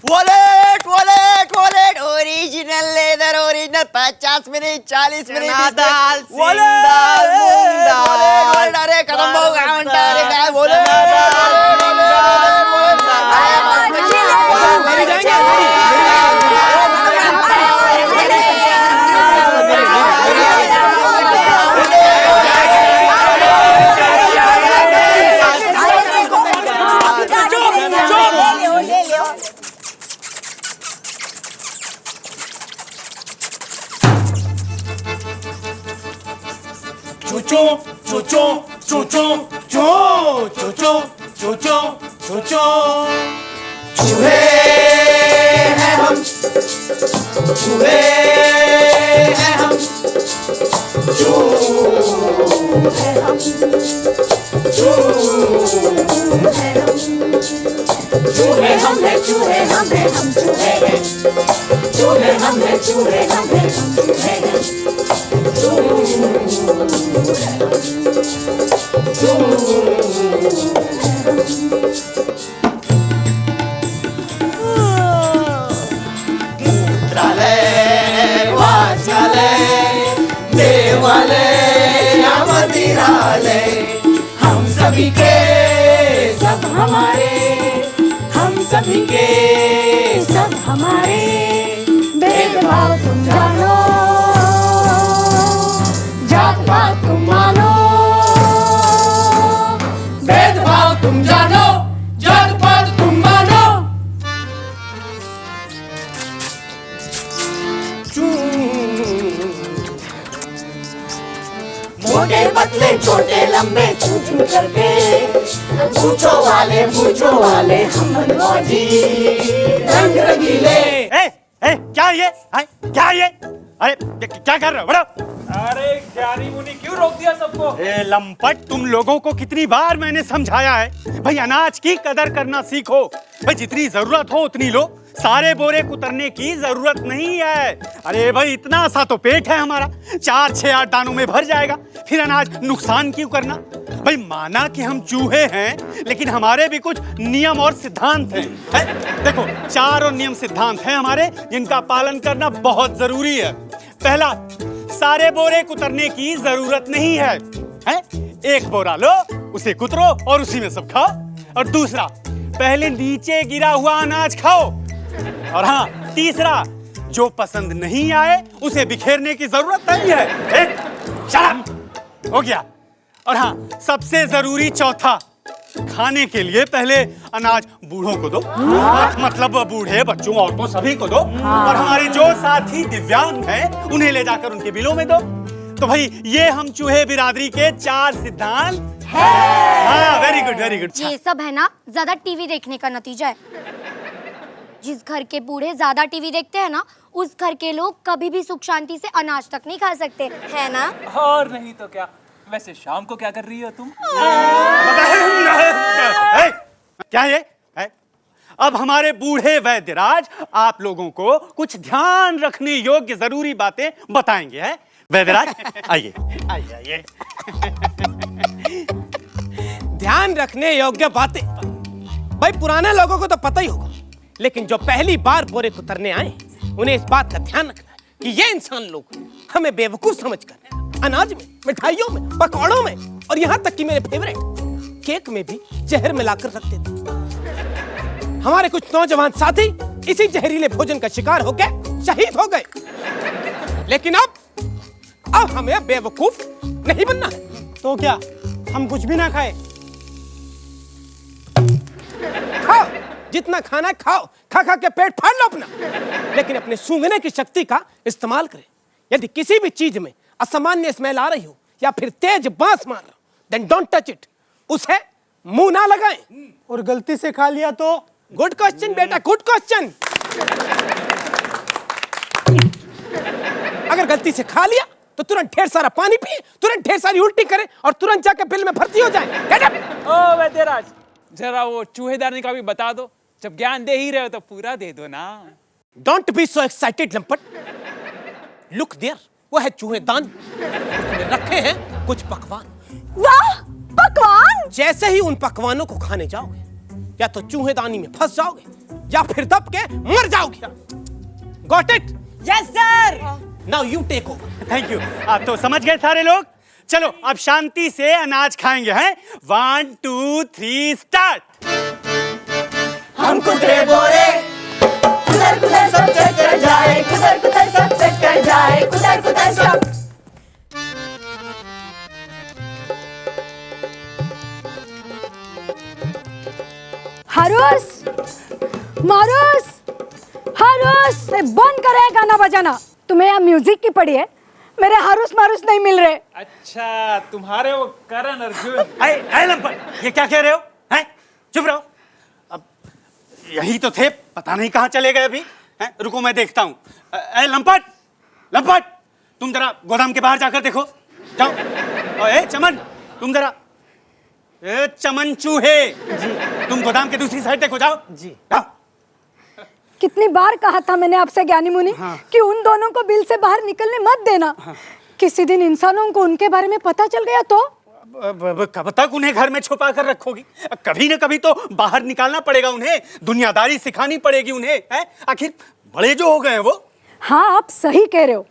Wallet wallet wallet original leather original 50 minute 40 minute wallet अरे कदम भाऊ काय म्हणता अरे काय चूहे हैं हम, चूहे हैं हम, चूहे हम, चूहे हम हैं, चूहे हम हैं, हम चूहे हैं, चूहे हम हैं, चूहे हम हैं, हम चूहे हैं, हम सभी के सब हमारे, हम सभी के सब हमारे, भेदभाव तुम जानो, जात पात तुम मानो, भेदभाव तुम जानो, जात पात तुम मानो। मोटे पतले छोटे लंबे चू चू करके, पूछो वाले हम मनमौजी, रंग रंगीले। क्या ये क्या ये? अरे क्या कर रहे हो? बड़ो अरे ज्ञानी मुनि क्यों रोक दिया सबको? लंपट, तुम लोगों को कितनी बार मैंने समझाया है भाई अनाज की कदर करना सीखो। भाई जितनी जरूरत हो उतनी लो, सारे बोरे कुतरने की जरूरत नहीं है। अरे भाई इतना सा तो पेट है हमारा, 4-6-8 दानों में भर जाएगा, फिर अनाज नुकसान क्यों करना? भाई माना कि हम चूहे हैं, लेकिन हमारे भी कुछ नियम और सिद्धांत हैं। देखो 4 नियम सिद्धांत हैं हमारे, जिनका पालन करना बहुत जरूरी है। पहला, सारे बोरे कुतरने की जरूरत नहीं है, एक बोरा लो, उसे कुतरो और उसी में सब खाओ। और दूसरा, पहले नीचे गिरा हुआ अनाज खाओ। और हाँ, तीसरा, जो पसंद नहीं आए उसे बिखेरने की जरूरत नहीं है। हो गया। और हाँ, सबसे जरूरी चौथा, खाने के लिए पहले अनाज बूढ़ों को दो, मतलब बूढ़े बच्चों औरतों सभी को दो, और हमारे जो साथी दिव्यांग हैं उन्हें ले जाकर उनके बिलों में दो। तो भाई ये हम चूहे बिरादरी के 4 सिद्धांत हैं। हाँ, वेरी गुड वेरी गुड। ये सब है ना ज्यादा टीवी देखने का नतीजा है। जिस घर के बूढ़े ज्यादा टीवी देखते हैं ना, उस घर के लोग कभी भी सुख शांति से अनाज तक नहीं खा सकते, है ना? और नहीं तो क्या। वैसे शाम को क्या कर रही हो तुम? क्या ये? अब हमारे बूढ़े वैद्यराज आप लोगों को कुछ ध्यान रखने योग्य जरूरी बातें बताएंगे। है वैद्यराज, आइए आइए आइए। ध्यान रखने योग्य बातें भाई पुराने लोगों को तो पता ही होगा, लेकिन जो पहली बार बोरे कुतरने आए उन्हें इस बात का ध्यान रखना है कि ये इंसान लोग हमें बेवकूफ समझकर अनाज में, मिठाइयों में, पकौड़ों में और यहाँ तक कि मेरे फेवरेट केक में भी जहर मिलाकर रखते थे। हमारे कुछ नौजवान साथी इसी जहरीले भोजन का शिकार होकर शहीद हो गए। लेकिन अब हमें बेवकूफ नहीं बनना है। तो क्या हम कुछ भी ना खाए? खाओ, जितना खाना खाओ, खा खा के पेट फाड़ लो अपना, लेकिन अपने सूंघने की शक्ति का इस्तेमाल करें। यदि किसी भी चीज में असामान्य स्मेल आ रही हो या फिर तेज बांस मार रहा हो, देन डोंट टच इट, उसे मुंह ना लगाएं। और गलती से खा लिया तो? गुड क्वेश्चन बेटा, गुड क्वेश्चन। अगर गलती से खा लिया तो तुरंत ढेर सारा पानी पिए, तुरंत ढेर सारी उल्टी करें और तुरंत जाके बिल में भर्ती हो जाए। Get up. ओ वैद्यराज, जरा वो चूहेदारनी का भी बता दो। जब ज्ञान दे ही रहे हो तो पूरा दे दो ना। डोंट बी सो एक्साइटेड लंपट। लुक देयर, वो है चूहेदान, उसमें रखे हैं कुछ पकवान। वाह, पकवान! जैसे ही उन पकवानों को खाने जाओगे, या तो चूहेदानी में फंस जाओगे या फिर दब के मर जाओगी। Got it? Yes sir. Now you take over. Thank you. आप तो समझ गए सारे लोग। चलो अब शांति से अनाज खाएंगे हैं। 1 2 3 स्टार्ट। हम कुतरे बोरे कुदर कुदर सब चक्कर जाए, कुदर कुदर सब चक्कर जाए, कुदर कुदर सब। हारूस, मारूस, हारूस, बंद करे गाना बजाना। तुम्हें यहाँ म्यूजिक की पड़ी है, मेरे हारूस मारूस नहीं मिल रहे। अच्छा तुम्हारे वो करण अर्जुन। ऐ लंपट, ये क्या कह रहे हो? हैं? चुप रहो। अब यही तो थे, पता नहीं कहाँ चले गए अभी। हैं? रुको मैं देखता हूँ। ऐ लंपट, लंपट, तुम जरा गोदाम के बाहर जाकर देखो, जाओ। ए चमन, तुम जरा, ए चमन चूहे, तुम गोदाम के दूसरी साइड देखो, जाओ जी, जाओ। कितनी बार कहा था मैंने आपसे ज्ञानी मुनि कि उन दोनों को बिल से बाहर निकलने मत देना। किसी दिन इंसानों को उनके बारे में पता चल गया तो? कब तक उन्हें घर में छुपा कर रखोगी? कभी न कभी तो बाहर निकालना पड़ेगा उन्हें, दुनियादारी सिखानी पड़ेगी उन्हें। है? आखिर बड़े जो हो गए हैं वो। हाँ आप सही कह रहे हो,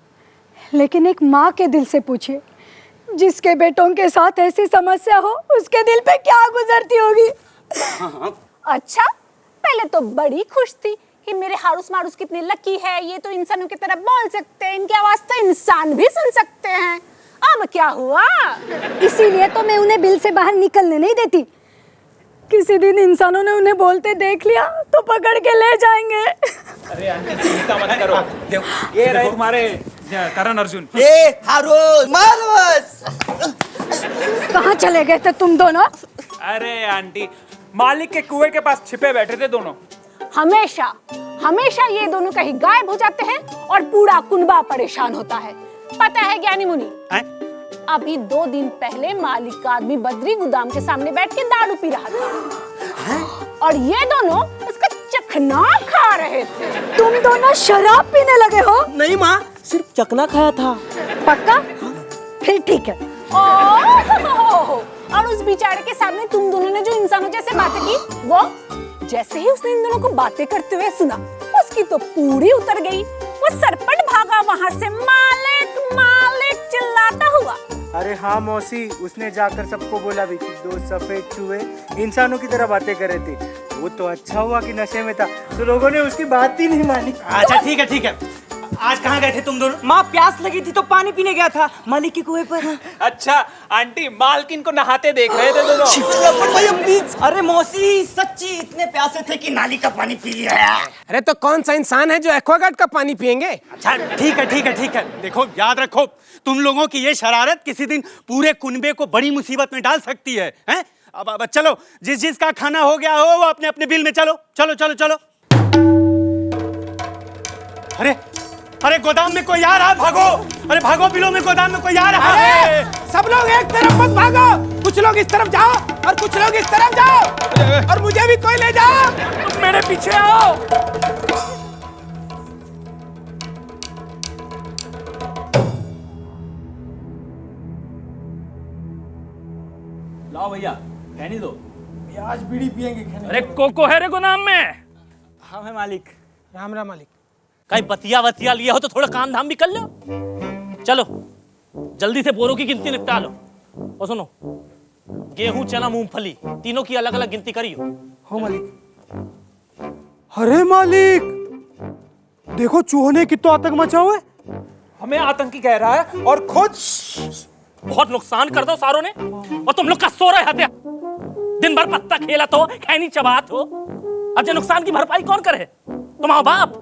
लेकिन एक माँ के दिल से पूछिए, जिसके बेटों के साथ ऐसी समस्या हो उसके दिल पे क्या गुजरती होगी। अच्छा पहले तो बड़ी खुश थी कि मेरे हारूस मारूस कितने लकी है, ये तो इंसानों की तरह बोल सकते हैं, इनकी आवाज तो इंसान भी सुन सकते हैं। अब क्या हुआ? इसीलिए तो मैं उन्हें बिल से बाहर निकलने नहीं देती। किसी दिन इंसानों ने उन्हें बोलते देख लिया तो पकड़ के ले जाएंगे। अरे आंटी चिंता मत करो, देखो ये रहे तुम्हारे करण अर्जुन। ए हारूस मारूस, कहाँ चले गए थे तुम दोनों? अरे आंटी मालिक के कुएं के पास छिपे बैठे थे दोनों। हमेशा हमेशा ये दोनों कहीं गायब हो जाते हैं और पूरा कुनबा परेशान होता है। पता है ज्ञानी मुनि, अभी 2 दिन पहले मालिक का आदमी बद्री गोदाम के सामने बैठ के दारू पी रहा था और ये दोनों उसका चखना खा रहे थे। तुम दोनों शराब पीने लगे हो? नहीं माँ, सिर्फ चकना खाया था। पक्का? फिर ठीक है। और उस बेचारे के सामने तुम दोनों ने जो इंसानों जैसे बातें की, वो जैसे ही उसने इन दोनों को बातें करते हुए सुना, उसकी तो पूरी उतर गई। वो सरपट भागा वहाँ से, मालिक मालिक चिल्लाता हुआ। अरे हाँ मौसी, उसने जाकर सबको बोला भी कि 2 सफेद चूहे इंसानों की तरह बातें कर रहे थे। वो तो अच्छा हुआ कि नशे में था, तो लोगों ने उसकी बात ही नहीं मानी। अच्छा ठीक है ठीक है। आज कहाँ गए थे तुम दोनों? माँ प्यास लगी थी तो पानी पीने गया था मालिक के कुएं पर। अच्छा आंटी मालकिन को नहाते देख रहे थे दोनों। भैया प्लीज। अरे मौसी सच्ची इतने प्यासे थे कि नाली का पानी पी लिया। अरे तो कौन सा इंसान है जो एक्वागार्ड का पानी पिएंगे? अच्छा ठीक है ठीक है ठीक है। देखो याद रखो, तुम लोगों की ये शरारत किसी दिन पूरे कुनबे को बड़ी मुसीबत में डाल सकती है। हैं? अब चलो, जिस जिस का खाना हो गया हो वो अपने अपने बिल में चलो चलो चलो चलो। अरे अरे गोदाम में कोई आ रहा है, भागो। अरे भागो बिलो में, गोदाम में कोई आ रहा है। सब लोग एक तरफ मत भागो, कुछ लोग इस तरफ जाओ और कुछ लोग इस तरफ जाओ और मुझे भी कोई ले जाओ। मेरे पीछे आओ। लाओ भैया कहनी दो। आज बीड़ी पियेंगे खाने। अरे कोको है रे गोदाम में। हाँ है मालिक। राम राम मालिक। कहीं बतिया वतिया लिया हो तो थोड़ा काम धाम भी कर लो। चलो जल्दी से बोरों की गिनती निपटा लो। और सुनो, गेहूं चना मूंगफली तीनों की अलग अलग गिनती करियो। हो मालिक। अरे मालिक देखो, चूहों ने कितना आतंक मचा हुआ है। हमें आतंकी कह रहा है और खुद बहुत नुकसान कर दो सारों ने, और तुम लोग का सो रहे हत्या। दिन भर पत्ता खेला तो खैनी चबात हो। अब जो नुकसान की भरपाई कौन करे? तुम्हारा बाप।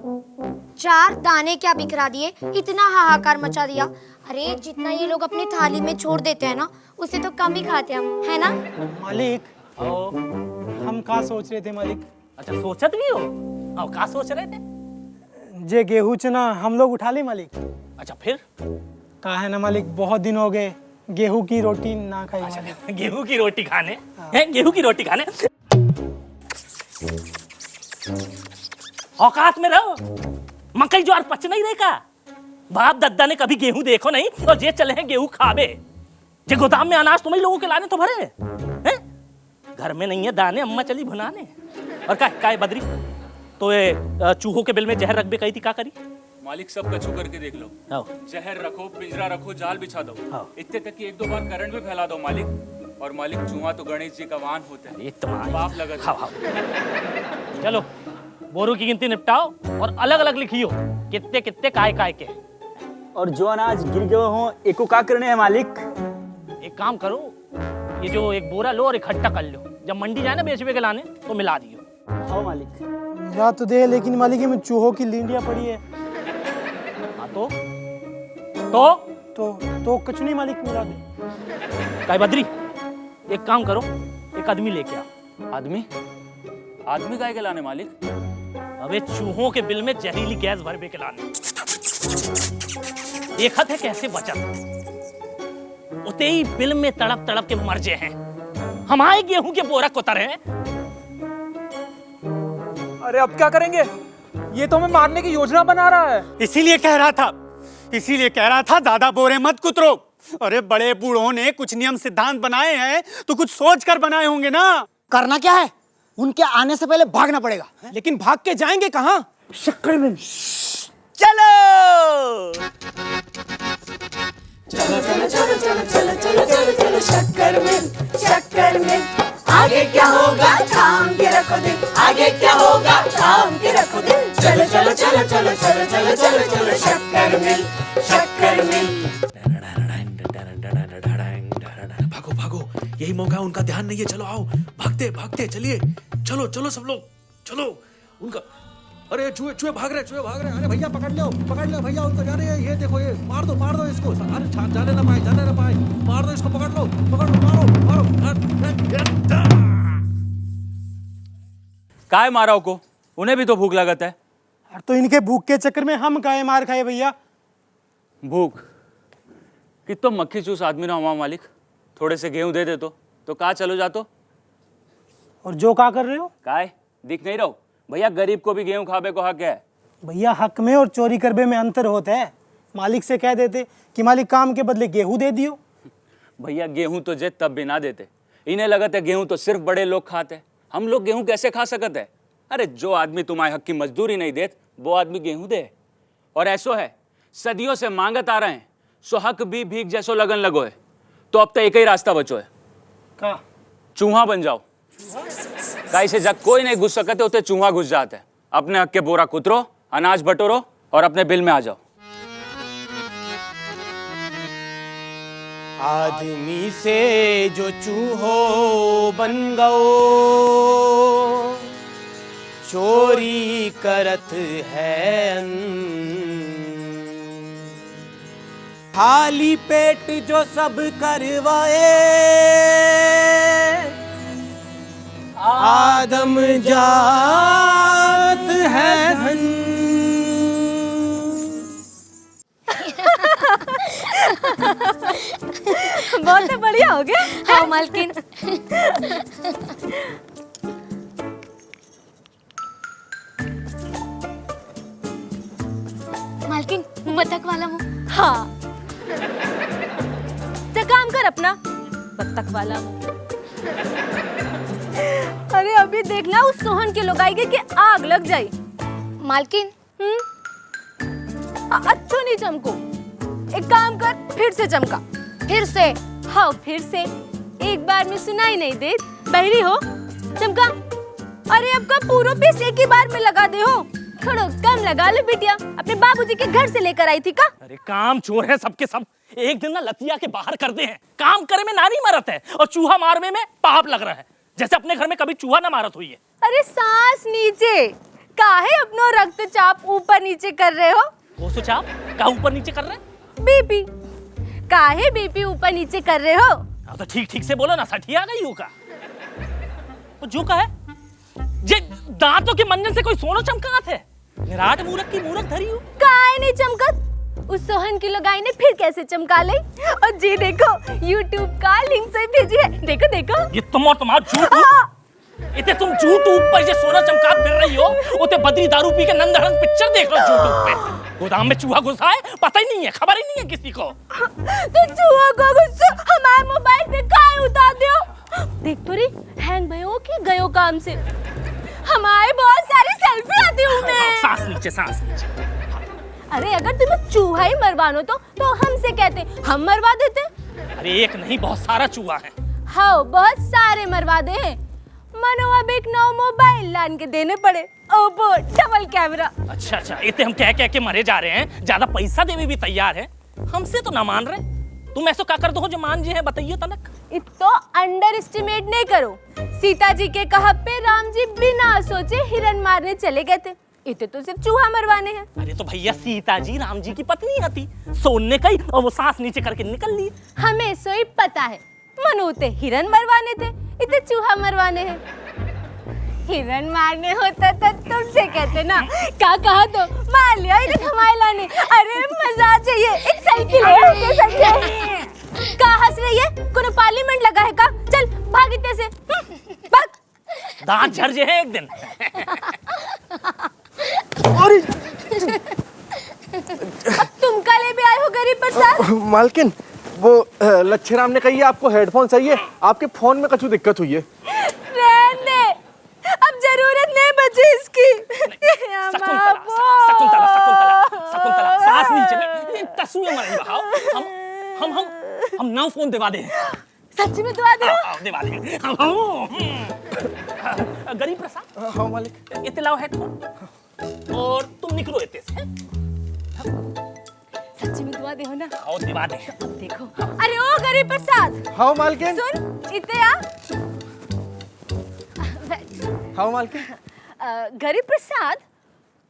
4 दाने क्या बिखरा दिए, इतना हाहाकार मचा दिया। अरे जितना ये लोग अपनी थाली में छोड़ देते हैं ना, उससे तो कम ही खाते हम, है ना? मालिक हम क्या सोच रहे थे मालिक? अच्छा सोचत भी हो? अब क्या सोच रहे थे? जे गेहूं चना हम लोग उठा ले मालिक। अच्छा फिर? कहा है ना मालिक, बहुत दिन हो गए गेहूं की रोटी ना खाई। अच्छा, गेहूं की रोटी खाने हैं? गेहूं की रोटी खाने औकात में रहो। मकई ज्वार पच नहीं देखा? बाप दद्दा ने कभी गेहूं देखो नहीं और जे चले हैं गेहूं खावे। जे गोदाम में अनाज तुम्हें लोगों के लाने तो भरे हैं? घर में नहीं है दाने, अम्मा चली भुनाने। और काय बद्री तो ये चूहों के बिल में जहर रख भी कही थी, क्या करी? मालिक सब कछु करके देख लो, हाँ। जहर रखो, पिंजरा रखो, जाल बिछा दो, हाँ। इतने तक कि 1-2 बार करंट भी फैला दो मालिक। और मालिक चूहा तो गणेश जी का वाहन होता है, ये तुम्हारी पाप लगा। हाँ हाँ। चलो बोरों की गिनती निपटाओ और अलग अलग लिखियो कितने कितने काय काय के। और जो अनाज गिर गए हो एको का करने हैं मालिक? एक काम करो, ये जो एक बोरा लो और इकट्ठा कर लो, जब मंडी जाए ना बेचवे के लाने तो मिला दियो। हाँ मालिक। मेरा तो दे, लेकिन मालिक में चूहों की लींडियां पड़ी है। हाँ तो कुछ नहीं मालिक, मिला दे। काय बद्री, एक काम करो, एक आदमी लेके आओ। आदमी काहे के लाने मालिक? अबे चूहों के बिल में जहरीली गैस भरवे के लाने। देखा थे कैसे बचा, उते ही बिल में तड़प तड़प के मर जे हैं। हमारे गेहूं के बोरा कोतर हैं। अरे अब क्या करेंगे? ये तो हमें मारने की योजना बना रहा है। इसीलिए कह रहा था दादा बोरे मत कुतरो। अरे बड़े बूढ़ों ने कुछ नियम सिद्धांत बनाए हैं तो कुछ सोच कर बनाए होंगे ना। करना क्या है, उनके आने से पहले भागना पड़ेगा। लेकिन भाग के जाएंगे कहाँ? शक्कर में चलो चलो चलो चलो चलो चलो चलो चलो चलो शक्कर में आगे क्या होगा थाम के रखो दिल, आगे क्या होगा थाम के रखो दिल। चलो चलो चलो चलो चलो चलो चलो चलो शक्कर मिल। भागो भागो, यही मौका है, उनका ध्यान नहीं है। चलो आओ, भागते भागते चलिए, चलो चलो सब लोग चलो। उनका अरे चूहे भाग रहे। अरे भैया पकड़ लो भैया, उनको जाने ये देखो, ये मार दो इसको। अरे जाने ना पाए, मार दो इसको, पकड़ लो मारो। काय मारा को? उन्हें भी तो भूख लगत है। तो इनके भूख के चक्कर में हम काहे मार खाए भैया? भूख कि तो मक्खी चूस आदमी ना हुआ मालिक। थोड़े से गेहूं दे दे तो का चलो जातो। और जो का कर रहे हो? काय दिख नहीं रहो भैया, गरीब को भी गेहूं खाबे को हक है। भैया हक में और चोरी करबे में अंतर होता है। मालिक से कह देते कि मालिक काम के बदले गेहूं दे दियो। भैया गेहूं तो जे तब भी ना देते, इन्हें लगत है गेहूं तो सिर्फ बड़े लोग खाते। हम लोग गेहूं कैसे खा सकते है? अरे जो आदमी तुम्हारे हक की मजदूरी नहीं देत वो आदमी गेहूं दे। और ऐसो है सदियों से मांगत आ रहे हैं, सो हक भी भीख जैसो लगन लगो है। तो अब तो एक ही रास्ता बचो है, का चूहा बन जाओ। काई से जब कोई नहीं घुस सकते उतने चूहा घुस जाते हैं। अपने हक के बोरा कुतरो, अनाज बटोरो और अपने बिल में आ जाओ। आदमी से जो चूहो बन गओ, चोरी करत है खाली पेट जो सब करवाए, आदम जात है धन। बहुत बढ़िया हो गया। हाँ मालकिन। मालकिन बतख वाला मुंह। हाँ तो काम कर अपना बत्तख वाला। अरे अभी देखना उस सोहन के लुगाई के आग लग जाई। मालकिन अच्छो नहीं चमको, एक काम कर फिर से चमका। फिर से? हाँ फिर से, एक बार में सुनाई नहीं दे, बहरी हो चमका। अरे अब का पूरा पीस एक ही बार में लगा दे हो, थोड़ा कम लगा ले बिटिया, अपने बाबूजी के घर से लेकर आई थी का। अरे काम चोर है सबके सब, एक दिन ना लतिया के बाहर कर दे हैं। काम करे में नारी मरत है और चूहा मारने में पाप लग रहा है, जैसे अपने घर में कभी चूहा ना मारत हुई है। अरे सांस नीचे, काहे अपनो रक्तचाप ऊपर नीचे कर रहे हो? वो सुचाप का ऊपर नीचे कर रहे? बीपी, काहे बीपी ऊपर नीचे कर रहे हो? अब तो ठीक ठीक से बोलो ना, सठी आ गई हूँ का। वो जो का है जे दांतों के मंजन से कोई सोना चमका थे, निराट मूरत की मूरत धरी हूँ। काहे नहीं चमकत? उस सोहन की लगाई ने फिर कैसे चमका ली? और जी देखो YouTube का लिंक से भेजी है, देखो देखो। ये तुम और तुम्हारा झूठ, इतने तुम YouTube पर ये सोना चमका फिर रही हो, उते बद्री दारू पी के नंदहरन पिक्चर देख रहे हो YouTube पे। गोदाम में चूहा घुसा है, पता ही नहीं है, खबर ही नहीं है किसी को। तो चूहा का गुस्सा हमारे मोबाइल पे काहे उतार दियो? देख तो रही हैंग भयो कि गयो काम से। हमारे बहुत सारी सेल्फी आती सांस नीचे, सांस नीचे। अरे अगर तुम्हें चूहा ही मरवानो तो हमसे कहते, हम मरवा देते। अरे एक नहीं, बहुत सारा चूहा है। हाँ बहुत सारे मरवा दे। मनो अब एक नौ मोबाइल लान के देने पड़े, ओप्पो डबल कैमरा। अच्छा अच्छा, इतने हम कह कह के मरे जा रहे हैं, ज्यादा पैसा देवे भी तैयार है, हमसे तो ना मान रहे। तुम ऐसा क्या कर दो जो मान जी है, बताइए तनक। इतो अंडर एस्टिमेट नहीं करो। सीता जी के कहा पे राम जी बिना सोचे हिरन मारने चले गए थे, इतने तो सिर्फ चूहा मरवाने हैं। अरे तो भैया सीता जी राम जी की पत्नी आती, सोने कही और वो सांस नीचे करके निकल ली। हमें सोई पता है, मनोते हिरन मरवाने थे, इतने चूहा मरवाने हैं। हिरन मारने होता तो तुमसे कहते ना, क्या कहा तो मार लिया इधर हमारे लाने। अरे मजा चाहिए, एक साइकिल है। कहाँ हंस रही है, कोनो पार्लियामेंट लगा है का? चल भाग इतने से, भाग। दांत झड़ जे है एक दिन। अब तुम का ले भी आए हो गरीब प्रसाद? मालकिन वो लच्छीराम ने कही आपको हेडफोन चाहिए, आपके फोन में कुछ दिक्कत हुई है। रहने, अब जरूरत नहीं बची इसकी। शकुंतला, सांस नीचे में, तसुए मरेंगे बहाओ। हम नौ फोन दिवा दे। सच में दिवा दो? दिवा दे। गरीब प्रसाद। हाँ मालिक। इतने लाओ हेडफोन और तुम निकलो इतने से। सच में दिवा दे हो ना? आओ दिवा दे। अब देखो। अरे ओ गरीब प्रसाद। हाँ मालकिन। सुन, इतने आ। हाँ मालकिन। गरीब प्रसाद,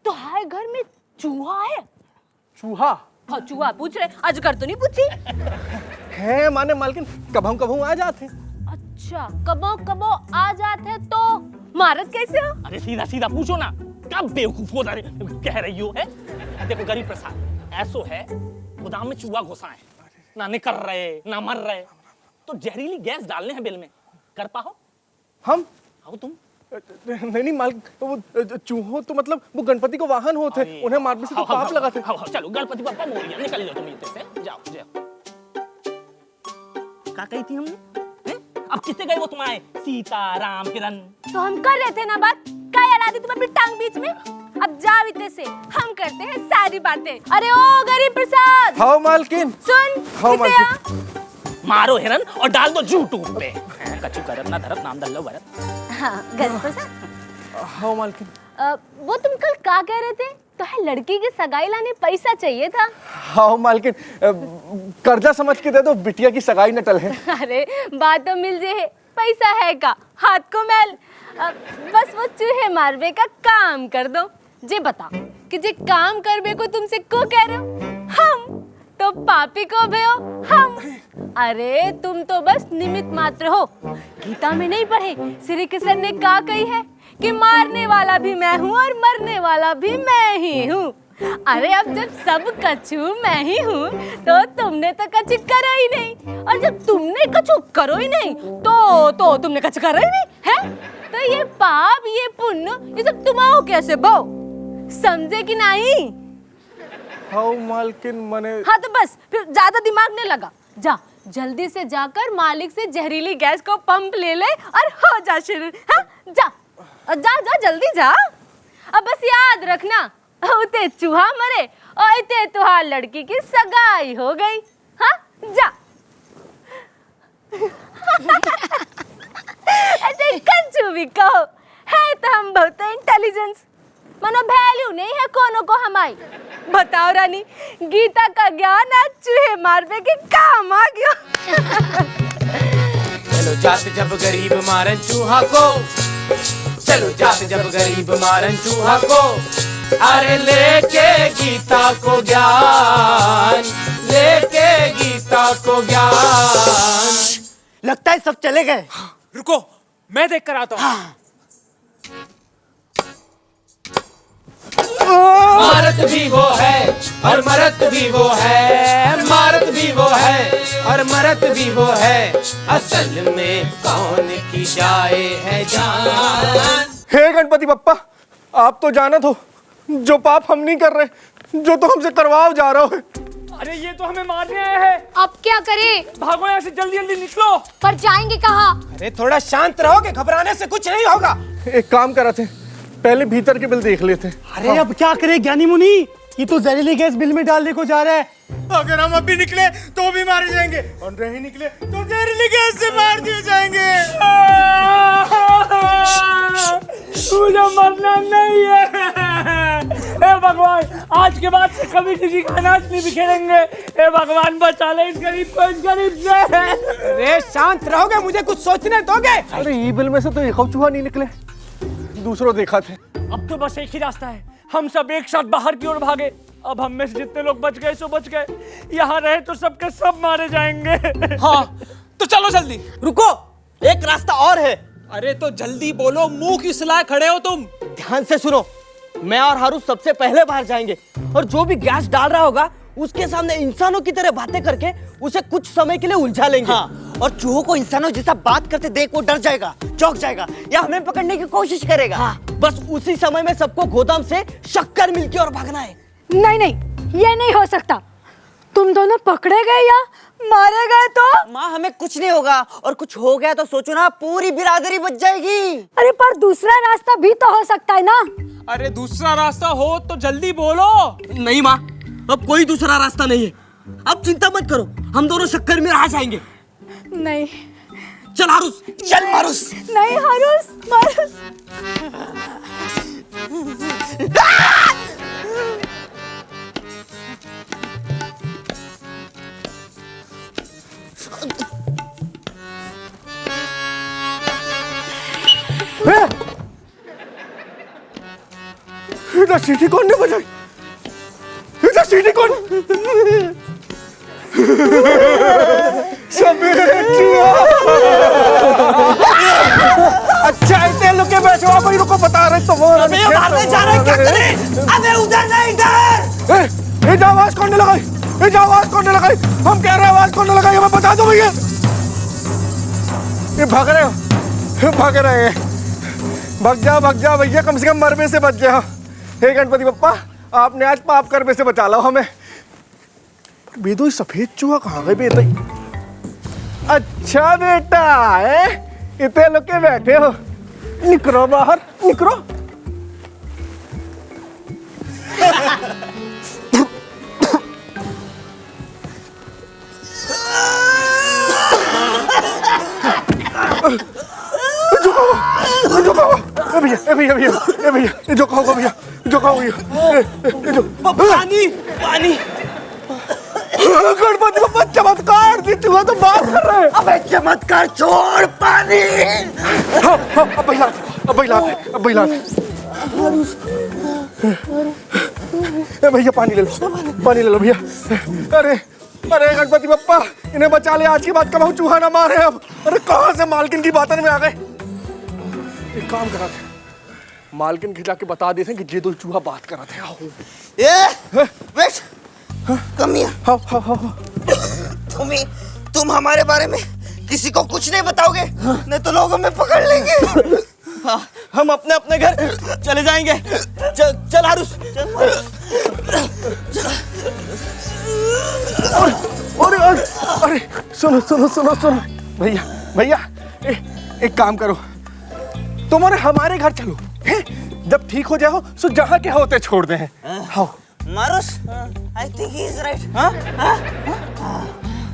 तो हाय घर में चूहा है? चूहा? हाँ चूहा पूछ रहे, अजगर तो नहीं पूछी? है माने मालकिन, कभू आ जाते। अच्छा, कबो आ जाते तो मारत कैसे हो? अरे सीधा सीधा पूछो ना, क्या बेवकूफ हो कह रही हो है? देखो गरीब प्रसाद, ऐसो है गोदाम में चूहा घुसा है, ना निकल रहे ना मर रहे, तो जहरीली गैस डालने हैं बिल में, कर पाओ? हम? आओ तुम। नहीं मालिक, वो चूहो तो मतलब वो गणपति को वाहन होते, उन्हें मारने से तो पाप लगाते। चलो गणपति बप्पा मोरिया, निकल लो तुम इतने से, जाओ जाओ। क्या कही थी हमने? अब किससे गए वो तुम्हारे सीता राम हिरन? तो हम कर रहे थे ना बात, क्या याद आती तुम्हें अपनी टांग बीच में? अब जाओ इतने से, हम करते हैं सारी बातें। अरे ओ गरीब प्रसाद। हाँ मालकिन। सुन, हाँ मालकिन। मारो हिरन और डाल दो यूट्यूब पे। कछु करत ना धरत, नाम दल्लो भरत। हाँ गरीब प्रसाद। हाँ मालकिन। वो तुम कल क्या कह रहे थे? तो है लड़की की सगाई लाने पैसा चाहिए था। हाँ मालकिन, कर्जा समझ के दे दो, बिटिया की सगाई न टल है। अरे बात तो मिल जे, पैसा है का हाथ को मैल। बस वो चूहे मारवे का काम कर दो। जे बता कि जे काम करवे को तुमसे को कह रहे हो? हम तो पापी को भे हो हम। अरे तुम तो बस निमित्त मात्र हो। गीता में नहीं पढ़े श्री कृष्ण ने क्या कही है कि मारने वाला भी मैं हूँ और मरने वाला भी मैं ही हूँ। अरे अब जब सब कछु मैं ही हूँ तो तुमने तो कछु करो ही नहीं, और जब तुमने कछु करो ही नहीं तो तुमने कछु करो ही नहीं है। तो ये पाप ये पुण्य ये सब तुम्हारा कैसे बो, समझे कि नहीं? हाँ मालकिन मने। हाँ तो बस फिर ज्यादा दिमाग नहीं लगा, जा जल्दी से जाकर मालिक से जहरीली गैस को पंप ले ले और हो जा शुरू। हाँ जा जा जा जल्दी जा। अब बस याद रखना, उते चूहा मरे और इते तुहार लड़की की सगाई हो गई। हाँ जा। ऐसे कंचू भी कहो है तो हम बहुत इंटेलिजेंस, मनो वैल्यू नहीं है कोनो को हमारी। बताओ रानी, गीता का ज्ञान आज चूहे मारने के काम आ गया। चलो जात जब गरीब मारन चूहा को, चलो जात जब गरीब मारन चूहा को, अरे लेके गीता को ज्ञान, लेके गीता को ज्ञान। लगता है सब चले गए। रुको मैं देख कर आता हूँ। मारत भी वो है और मरत भी वो है, मारत भी वो है और मरत भी वो है, असल में कौन की जाए है जान। हे गणपति बप्पा, आप तो जानत हो जो पाप हम नहीं कर रहे, जो तो हमसे करवाओ जा रहा हो। अरे ये तो हमें मारने आए हैं। अब क्या करें? भागो यहाँ से, जल्दी जल्दी निकलो। पर जाएंगे कहाँ? अरे थोड़ा शांत रहो, कि घबराने से कुछ नहीं होगा। एक काम करा थे, पहले भीतर के बिल देख लेते हैं। अरे अब क्या करे ज्ञानी मुनि, ये तो जहरीली गैस बिल में डालने को जा रहा है। अगर हम अभी निकले तो भी मारे जाएंगे और नहीं निकले तो जहरीली गैस से मार दिए जाएंगे। मुझे मरना नहीं है। हे भगवान, आज के बाद से कभी किसी का अनाज नहीं बिखेरेंगे। हे भगवान, बचा ले इस गरीब को, इस गरीब से। अरे शांत रहोगे, मुझे कुछ सोचने दोगे? अरे ई बिल में से तो एक चूहा नहीं निकले, दूसरों देखा थे। अब तो बस एक ही रास्ता है, हम सब एक साथ बाहर की ओर भागे। अब हम में से जितने लोग बच गए सो बच गए, यहाँ रहे तो सबके सब मारे जाएंगे। हाँ तो चलो जल्दी। रुको, एक रास्ता और है। अरे तो जल्दी बोलो, मुंह की सिलाए खड़े हो तुम। ध्यान से सुनो, मैं और हारू सबसे पहले बाहर जाएंगे और जो भी गैस डाल रहा होगा उसके सामने इंसानों की तरह बातें करके उसे कुछ समय के लिए उलझा लेंगे। हाँ। और चूहों को इंसानों जैसा बात करते देख वो डर जाएगा, चौंक जाएगा या हमें पकड़ने की कोशिश करेगा। हाँ। बस उसी समय में सबको गोदाम से शक्कर मिल के और भागना है। नहीं नहीं, ये नहीं हो सकता। तुम दोनों पकड़े गए या मारे गए तो? माँ, हमें कुछ नहीं होगा, और कुछ हो गया तो सोचो ना, पूरी बिरादरी बच जाएगी। अरे पर दूसरा रास्ता भी तो हो सकता है ना। अरे दूसरा रास्ता हो तो जल्दी बोलो। नहीं माँ, अब कोई दूसरा रास्ता नहीं है। अब चिंता मत करो, हम दोनों शक्कर में आ जाएंगे। नहीं। चल हारूस, चल मारूस। नहीं हारूस, मारूस। इधर सीटी कौन ने बजाई? इधर सीटी कौन? अच्छा इतने लोग के बैठो, आप ही रुको, बता रहे तो भागने जा रहे, क्या करें? अबे उधर नहीं, इधर। ये आवाज कौन ने लगाई? ये आवाज कौन ने लगाई? हम कह रहे हैं आवाज कौन ने लगाई, हमें बता दो भैया। ये भाग रहे हो, भाग रहे हैं। भाग जा भैया, कम से कम मरने से बच गया। हे गणपति बप्पा, आपने आज पाप करने से बचा लो हमें। बेदो सफेद चूहा कहाँ गए बेटा? अच्छा बेटा है, इतने लोग के बैठे हो, निकलो बाहर, निकलो। पानी पानी। गणपति बप्पा चमत्कार, चूहा तो बात कर रहे हैं। अबे चमत्कार छोड़, पानी। भैया पानी ले लो भैया। अरे गणपति बप्पा, इन्हें बचा ले, आज की बात कब चूहा ना मारे अब। अरे कहाँ से मालकिन की बातन में आ गए। एक काम करा थे, मालकिन के जाके बता देते कि ये दो चूहा बात कर रहे थे। आओ। Wait, come here. तुम हमारे बारे में किसी को कुछ नहीं बताओगे, नहीं तो लोग हमें पकड़ लेंगे। हम अपने अपने घर चले जाएंगे। चल हारूस, अरे सुनो भैया, एक काम करो, तुम और हमारे घर चलो, जब ठीक हो जाओ तो जहाँ के होते छोड़ दे। मारूस, I think he is right.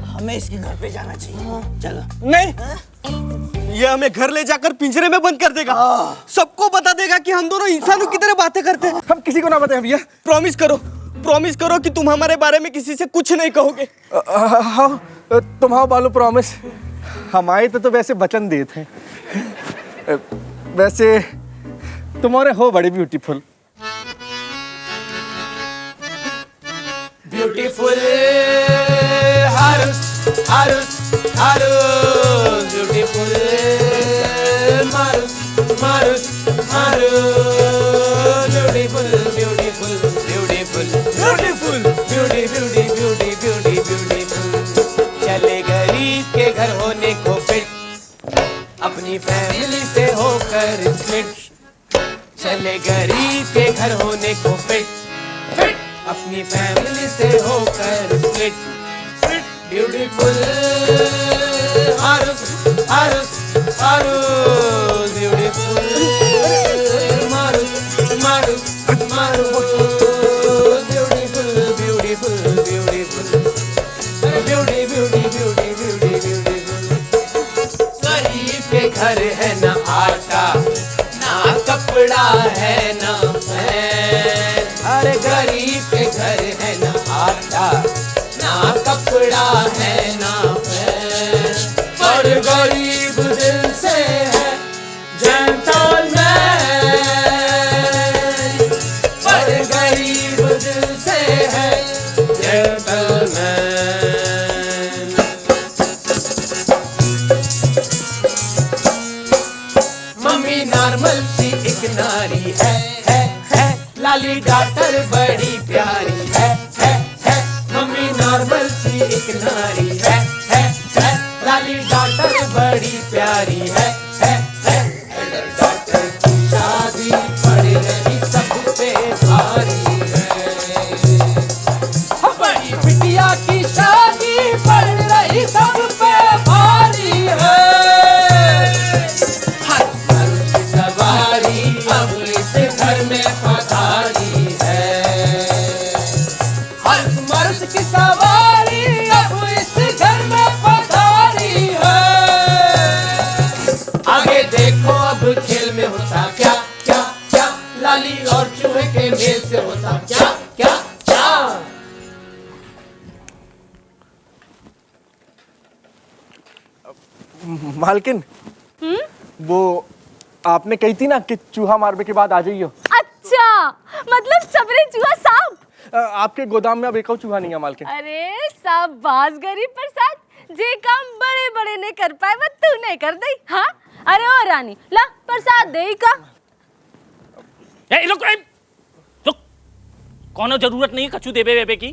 हमें इसके घर पे जाना चाहिए। चलो। नहीं, ये हमें घर ले जाकर पिंजरे में बंद कर देगा, सबको बता देगा कि हम दोनों इंसानों की तरह बातें करते हैं। हम किसी को ना बताएं भैया। प्रॉमिस करो कि तुम हमारे बारे में किसी से कुछ नहीं कहोगे। हाँ, तुम्हारा बालू प्रॉमिस। हमारे तो वैसे वचन देते हैं। वैसे तुम्हारे हो बड़े ब्यूटीफुल। ब्यूटीफुल हारूस, हारूस, हारूस, ब्यूटीफुल मारूस, मारूस, मारूस, beautiful, beautiful, beautiful, beautiful, beauty, beauty, beauty, beauty, beautiful. चले गरीब के घर होने को फिट, अपनी फैमिली से होकर स्प्लिट। चले गरीब के घर होने को फिट, अपनी फैमिली से होकर स्प्लिट। ब्यूटीफुल हारूस, हारूस, हारूस, ब्यूटीफुल मारूस, गरीब के घर है ना आटा ना कपड़ा है ना पैर। अरे गरीब के घर है ना आटा ना कपड़ा है ना पैर, पर गरीब दिल से है जेंटलमैन, पर गरीब दिल से है जेंटलमैन। मम्मी नॉर्मल सी एक नारी है, लाली डॉक्टर बड़ी प्यारी है। मम्मी नॉर्मल सी एक नारी है, लाली डॉक्टर बड़ी प्यारी है। डॉक्टर की शादी पड़ रही सब पे भारी है, बड़ी बिटिया की शादी पड़ रही सब पे भारी है। सवारी अब इस घर में पधारी है, हर मर्द की सवारी अब इस घर में पधारी है। आगे देखो अब खेल में होता क्या क्या क्या, लाली और चूहे के मेल से होता क्या क्या क्या। मालकिन, वो आपने कही थी ना कि चूहा मारने के बाद आ जाइयो। अच्छा, मतलब सबरे चूहा सांप। आपके गोदाम में अब एक चूहा नहीं है मालकिन। अरे सब बाज गरीब प्रसाद, जे काम बड़े बड़े ने कर पाए वो तू नहीं कर दई। हाँ, अरे ओ रानी ला प्रसाद दे का। ए रुक रुक, कोनो जरूरत नहीं है कछु देबे वेबे की।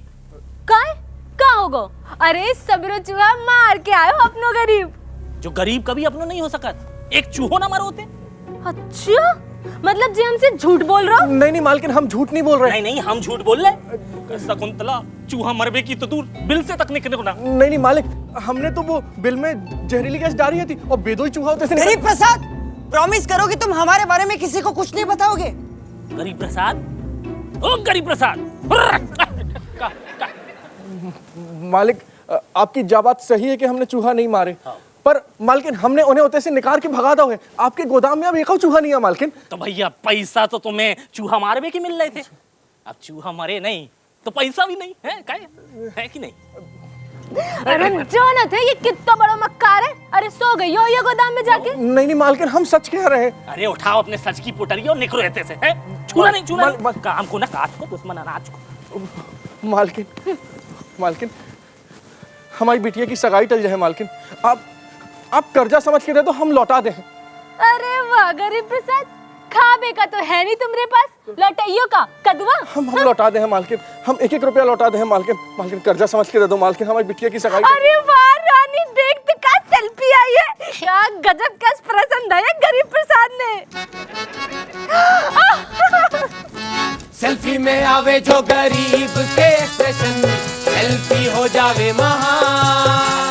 का होगो? अरे सबरो चूहा मार के आयो अपनो गरीब। जो गरीब कभी अपनो नहीं हो सकत, एक चूहो ना मरोते। अच्छा, मतलब जी हमसे झूठ बोल रहा हो? नहीं मालकिन, हम झूठ नहीं बोल रहे। नहीं हम झूठ बोल रहे। शकुंतला, चूहा मरबे की तो दूर बिल से तक निकले ना। नहीं मालिक, हमने तो वो बिल में जहरीली गैस डाली थी और बेदोई चूहा होते से। गरीब प्रसाद, प्रॉमिस करो कि तुम हमारे बारे में किसी को कुछ नहीं बताओगे। गरीब प्रसाद, ओ गरीब प्रसाद। मालिक, आपकी जा बात सही है कि हमने चूहा नहीं मारे। हाँ। पर मालकिन, हमने उन्हें होते से निकाल के भगा दो है। आपके गोदाम में अब एक चूहा नहीं है मालकिन। तो भैया पैसा तो तुम्हें चूहा मारबे के मिल रहे थे, अब चूहा मरे नहीं तो पैसा भी नहीं है, है कि नहीं? अरे जाना थे ये कितना बड़ा मक्कार है। अरे सो गई हो ये गोदाम में जाके? नहीं मालकिन, हम सच कह रहे हैं। अरे उठाओ अपने सच की पुटरी और निकलो रहते से, है? छूना नहीं काम को ना काट को, दुश्मन अनाज को। मालकिन, हमारी बिटिया की सगाई टल जाए मालकिन। आप कर्जा समझ के दे तो हम लौटा दे। अरे वाह गरीब प्रसाद, खाबे का तो है नहीं तुम्हारे पास, लौटाइयो का कदवा। हम लौटा दे हैं मालकिन, हम 1-1 रुपया लौटा दे हैं मालकिन कर्जा समझ के दे दो मालकिन, हमारी बिटिया की सगाई। अरे वाह रानी, देख तो क्या सेल्फी आई है, क्या गजब का प्रसन्न है गरीब प्रसाद ने। सेल्फी में आवे जो गरीब के एक्सप्रेशन, सेल्फी हो जावे महान।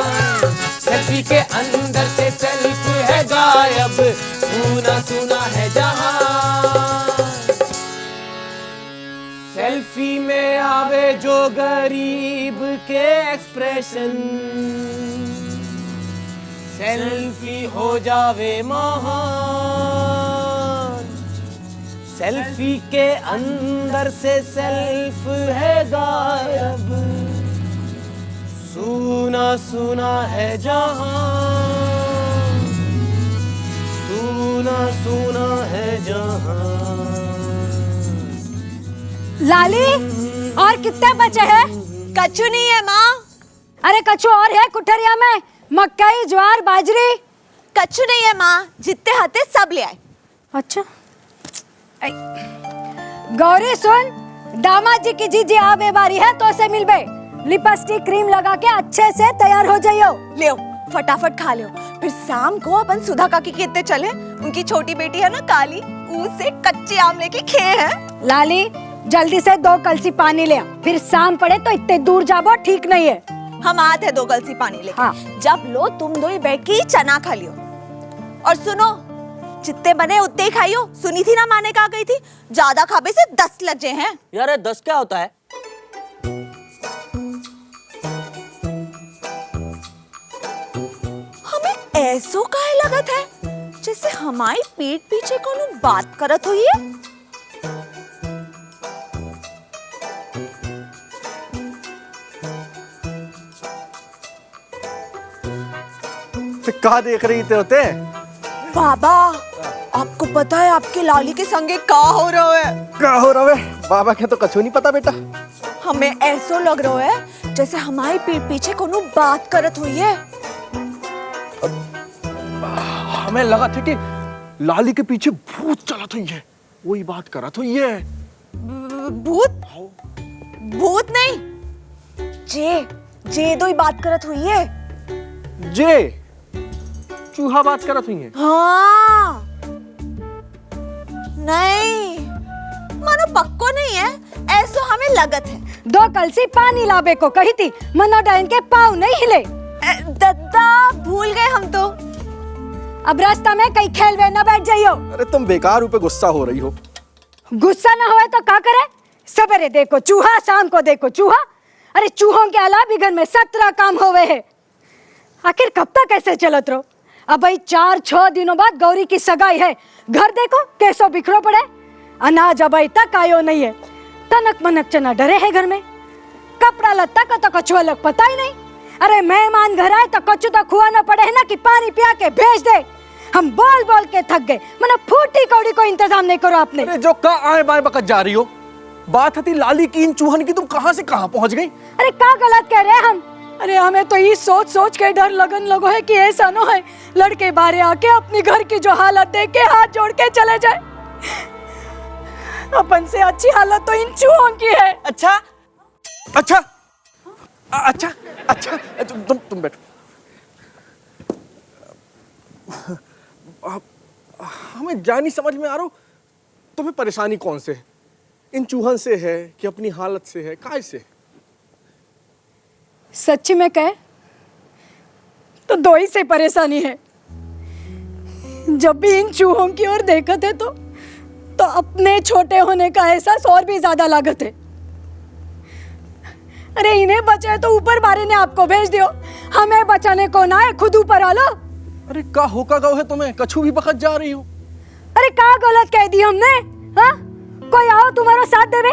सेल्फी के अंदर से सेल्फ है गायब, सुना सुना है जहां। सेल्फी में आवे जो गरीब के एक्सप्रेशन, सेल्फी हो जावे महान। सेल्फी के अंदर से सेल्फ है गायब, सुना सुना है जहां, सुना सुना है जहां। लाली, और कितने बचे हैं? कछु नहीं है माँ। अरे कछु और है कुठरिया में, मक्कई ज्वार बाजरी। कछु नहीं है माँ, जितने हाथे सब ले आए। अच्छा गौरी सुन, दामाद जी की जीजी आवे बारी है तो से मिलबे। लिपस्टिक क्रीम लगा के अच्छे से तैयार हो जाइयो। ले फटाफट खा लो, फिर शाम को अपन सुधा काकी के इतने चले। उनकी छोटी बेटी है ना काली, उसे कच्चे आमले की खेर है। लाली, जल्दी से 2 कलसी पानी ले आ, फिर शाम पड़े तो इतने दूर जाबो ठीक नहीं है। हम आते 2 कलसी पानी लेके। हाँ। जब लो तुम दो ही बैठ के चना खा लियो। और सुनो, जितने बने उतने ही खाइयो। सुनी थी ना माने कहा गई थी, ज्यादा खाबे से 10 लगे हैं। यार ये 10 क्या होता है? हमें ऐसो काहे लगत है जैसे हमारी पीठ पीछे कोनो बात करत हुई है। तो कहा देख रही थे होते? बाबा आपको पता है आपके लाली के संगे का हो रहा है? क्या हो रहा है? बाबा के तो कछु नहीं पता बेटा। हमें ऐसो लग रहा है जैसे हमारी पीठ पीछे कोनो बात करत हुई है। हमें लगा था कि लाली के पीछे भूत चला था, ये वही बात करा था ये। भूत? भूत नहीं, जे दो ही बात करत हुई है। जे चूहा बात करत हुई है। हाँ नहीं, मानो पक्को नहीं है, ऐसो हमें लगत है। दो कल से पानी लाबे को कही थी, मनो डाइन के पाँव नहीं हिले। दद्दा भूल गए हम तो। अब रास्ता में कहीं खेलवे न बैठ जाइयो। अरे तुम बेकार ऊपर गुस्सा हो रही हो। गुस्सा न होए तो क्या करे? सवेरे देखो चूहा, शाम को देखो चूहा। अरे चूहों के अलावा भी घर में 17 काम होवे है। आखिर कब तक ऐसे चलत रहो? अब भाई 4-6 दिनों बाद गौरी की सगाई है, घर देखो कैसो बिखरो पड़े। अनाज अभी तक आयो नहीं है, तनक मनक चना डरे है घर में। कपड़ा लत्ता का तो कछु अलग पता ही नहीं। अरे मेहमान घर आए तो कछु तो खुआना पड़े है ना कि पानी पिया के भेज दे। हम बोल बोल के थक गए, मतलब फूटी कौड़ी को इंतजाम नहीं करो आपने। अरे जो का आए बाएं बकत जा रही हो। बात थी लाली की इन चूहन की, तुम कहां से कहां पहुंच गई? अरे क्या गलत कह रहे हैं हम? अरे हमें तो ये सोच सोच के डर लगन लगो है कि ऐसा न है लड़के बारे आके अपनी घर की जो हालत देख के हाथ जोड़ के चले जाए। अपन से अच्छी हालत तो इन चूहों की है। अच्छा अच्छा अच्छा अच्छा तुम बैठो। हमें जा नहीं समझ में आ रहा, तुम्हें परेशानी कौन से? इन चूहन से है कि अपनी हालत से है, काय से? सच्ची में कहे तो दो ही से परेशानी है। जब भी इन चूहों की ओर देखते थे तो अपने छोटे होने का एहसास और भी ज्यादा लागत है। अरे इन्हें बचाए तो ऊपर वाले ने आपको भेज दियो, हमें बचाने को ना है, खुद ऊपर आ लो। अरे का होका गाँव है तुम्हें, कछु भी बकत जा रही हो। अरे का गलत कह दी हमने? हाँ कोई आओ तुम्हारा साथ देवे।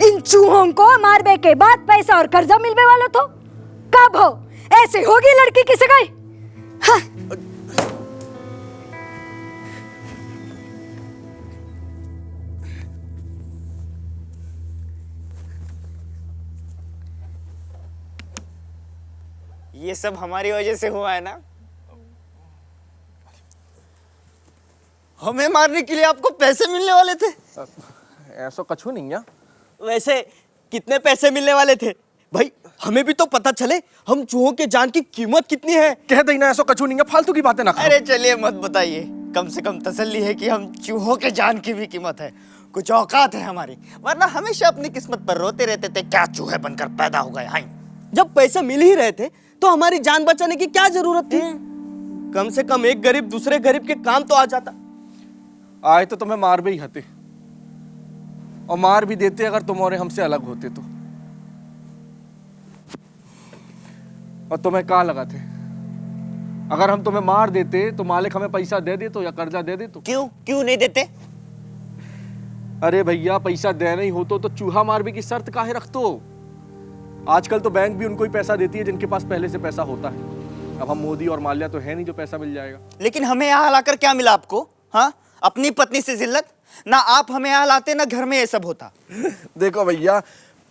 इन चूहों को मारने के बाद पैसा और कर्जा मिलने वाला तो कब हो? ऐसे होगी लड़की की सगाई? हाँ। ये सब हमारी वजह से हुआ है ना? हमें मारने के लिए आपको पैसे मिलने वाले थे? ऐसा कछु नहीं है। वैसे कितने पैसे मिलने वाले थे भाई? हमें भी तो पता चले हम चूहों के जान की कीमत कितनी है। कह देना ऐसा कछु नहीं है, फालतू की बातें ना करो। अरे चलिए मत बताइए, कम से कम तसल्ली है कि हम चूहों के जान की भी कीमत है, कुछ औकात है हमारी, वरना हमेशा अपनी किस्मत पर रोते रहते थे क्या चूहे बनकर पैदा हो गए। जब पैसे मिल ही रहे थे तो हमारी जान बचाने की क्या जरूरत थी? कम से कम एक गरीब दूसरे गरीब के काम तो आ जाता। आए तो तुम्हें मार भी ही हते, और मार भी देते अगर तुम और हमसे अलग होते तो। और तुम्हें क्या लगा थे अगर हम तुम्हें मार देते तो मालिक हमें पैसा दे दे तो या कर्जा दे दे तो? क्यों नहीं देते? अरे भैया पैसा देना ही हो तो चूहा मार भी की शर्त काहे रखते हो? आजकल तो बैंक भी उनको ही पैसा देती है जिनके पास पहले से पैसा होता है। अब हम मोदी और माल्या तो है नहीं जो पैसा मिल जाएगा। लेकिन हमें यहाँ लाकर क्या मिला आपको? हाँ, अपनी पत्नी से जिल्लत। ना आप हमें यहाँ लाते ना घर में ये सब होता। देखो भैया,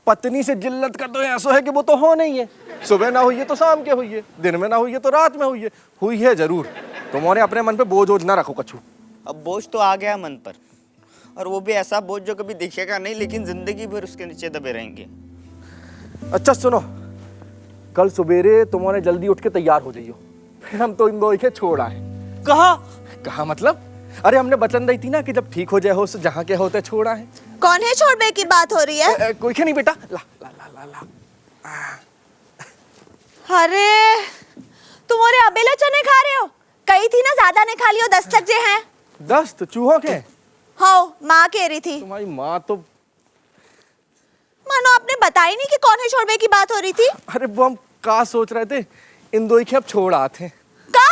पत्नी से जिल्लत का तो ऐसा है कि वो तो हो नहीं है। सुबह ना हुई है तो शाम के हुई है, दिन में ना हुई है तो रात में हुई है जरूर। तुम्हारे अपने मन पे बोझ ना रखो कछु। अब बोझ तो आ गया मन पर, और वो भी ऐसा बोझ जो कभी दिखेगा नहीं लेकिन जिंदगी भर उसके नीचे दबे रहेंगे। अच्छा सुनो, कल सवेरे तुम्हारे जल्दी उठ के तैयार हो जाइयो, फिर हम तो इन दो के छोड़ आए। कहा मतलब? अरे हमने वचन दी थी ना कि जब ठीक हो जाए हो जहाँ के होते छोड़ा है। कौन है छोड़ने की बात हो रही है? कोई नहीं बेटा, ला ला ला ला ला। अरे तुम और अबेला चने खा रहे हो? कही थी ना ज्यादा नहीं खा लियो, 10 लग जे हैं। 10 चूहों के? हाँ, माँ कह रही थी। तुम्हारी माँ तो मानो आपने बताई नहीं कि कौन है छोड़ने की बात हो रही थी। अरे वो हम का सोच रहे थे, इन दो ही के अब छोड़ आते। का?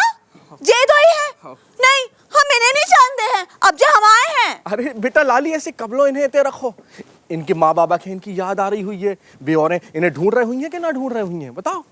जे दो ही है? नहीं, हम इन्हें नहीं जानते हैं, अब जो हम आए हैं। अरे बेटा लाली, ऐसे कबलो इन्हें ते रखो। इनके माँ बाबा के इनकी याद आ रही हुई है, बेऔरें इन्हें ढूंढ रही हुई हैं कि ना ढूंढ रही हुई हैं, बताओ।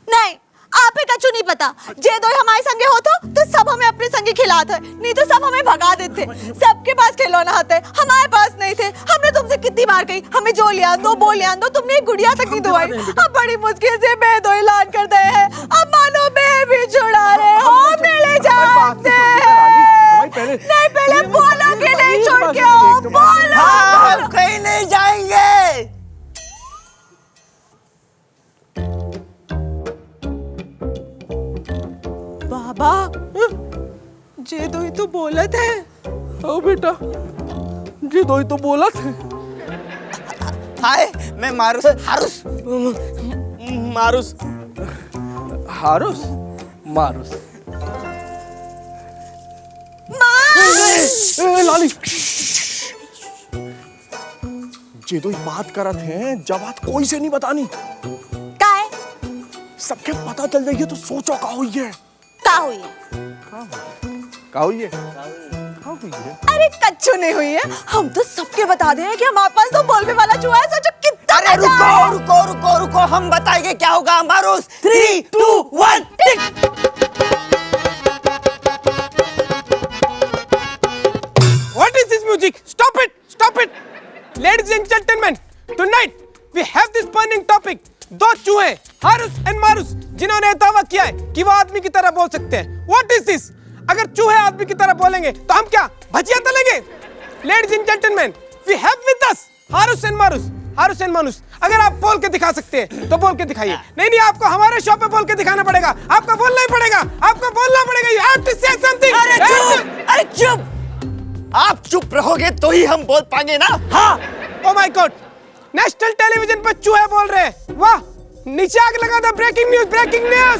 नहीं, आप ही कछु नहीं पता। जे दो हमारे संगे हो तो सब हमें अपने संगे खिलाते, नहीं तो सब हमें भगा देते। सबके पास खिलौना आते, हमारे पास नहीं थे। हमने तुमसे कितनी बार कही हमें जो लिया दो, वो लिया दो, तुमने एक गुड़िया तक नहीं दुआई। अब बड़ी मुश्किल से बे दो ऐलान कर दे हैं। अब मानो बे भी छुड़ा रहे हो, हमने ले जाते हैं। नहीं, पहले बोलो कि नहीं छोड़ के आओ, बोलो। हम कहीं नहीं जाएंगे। बाबा, जे दो ही तो बोला थे। ओ बेटा, जे दो ही तो बोला थे। हाय, मैं मारूस हारूस मारूस हारूस मारूस। ए लाली, जे दो ही बात करत हैं, जब बात कोई से नहीं बतानी। काहे? सबके पता चल जाइए तो सोचो का हुई है। का हुई है? का हुई है? का हुई है? अरे कच्चू नहीं हुई है, हम तो सबके बता दे हैं कि हमारे पास तो बोलने वाला चूहा है। सोचो कितना। अरे रुको रुको रुको रुको, हम बताएंगे क्या होगा। मारूस 3, 2, 1 टिक। What is this music? Stop it! Stop it! Ladies and gentlemen, tonight we have this burning topic. दो चूहे, हारूस एंड मारूस, जिन्होंने दावा किया है कि वो आदमी की तरह बोल सकते हैं। What is this? अगर चूहे आदमी की तरह बोलेंगे तो हम क्या भजिया तलेंगे? Ladies and gentlemen, we have with us हारूस एंड मारूस। हारूस एंड मारूस, अगर आप बोल के दिखा सकते हैं तो बोल के दिखाइए। नहीं, आपको हमारे शो पे बोल के दिखाना पड़ेगा। आपको बोलना ही पड़ेगा, आपको बोलना पड़ेगा। You have to say something. अरे चुप! आप चुप रहोगे तो ही हम बोल पाएंगे ना। हाँ। Oh my God, national television पर चूहे बोल रहे हैं। वाह, नीचे आग लगा दो। Breaking news, breaking news.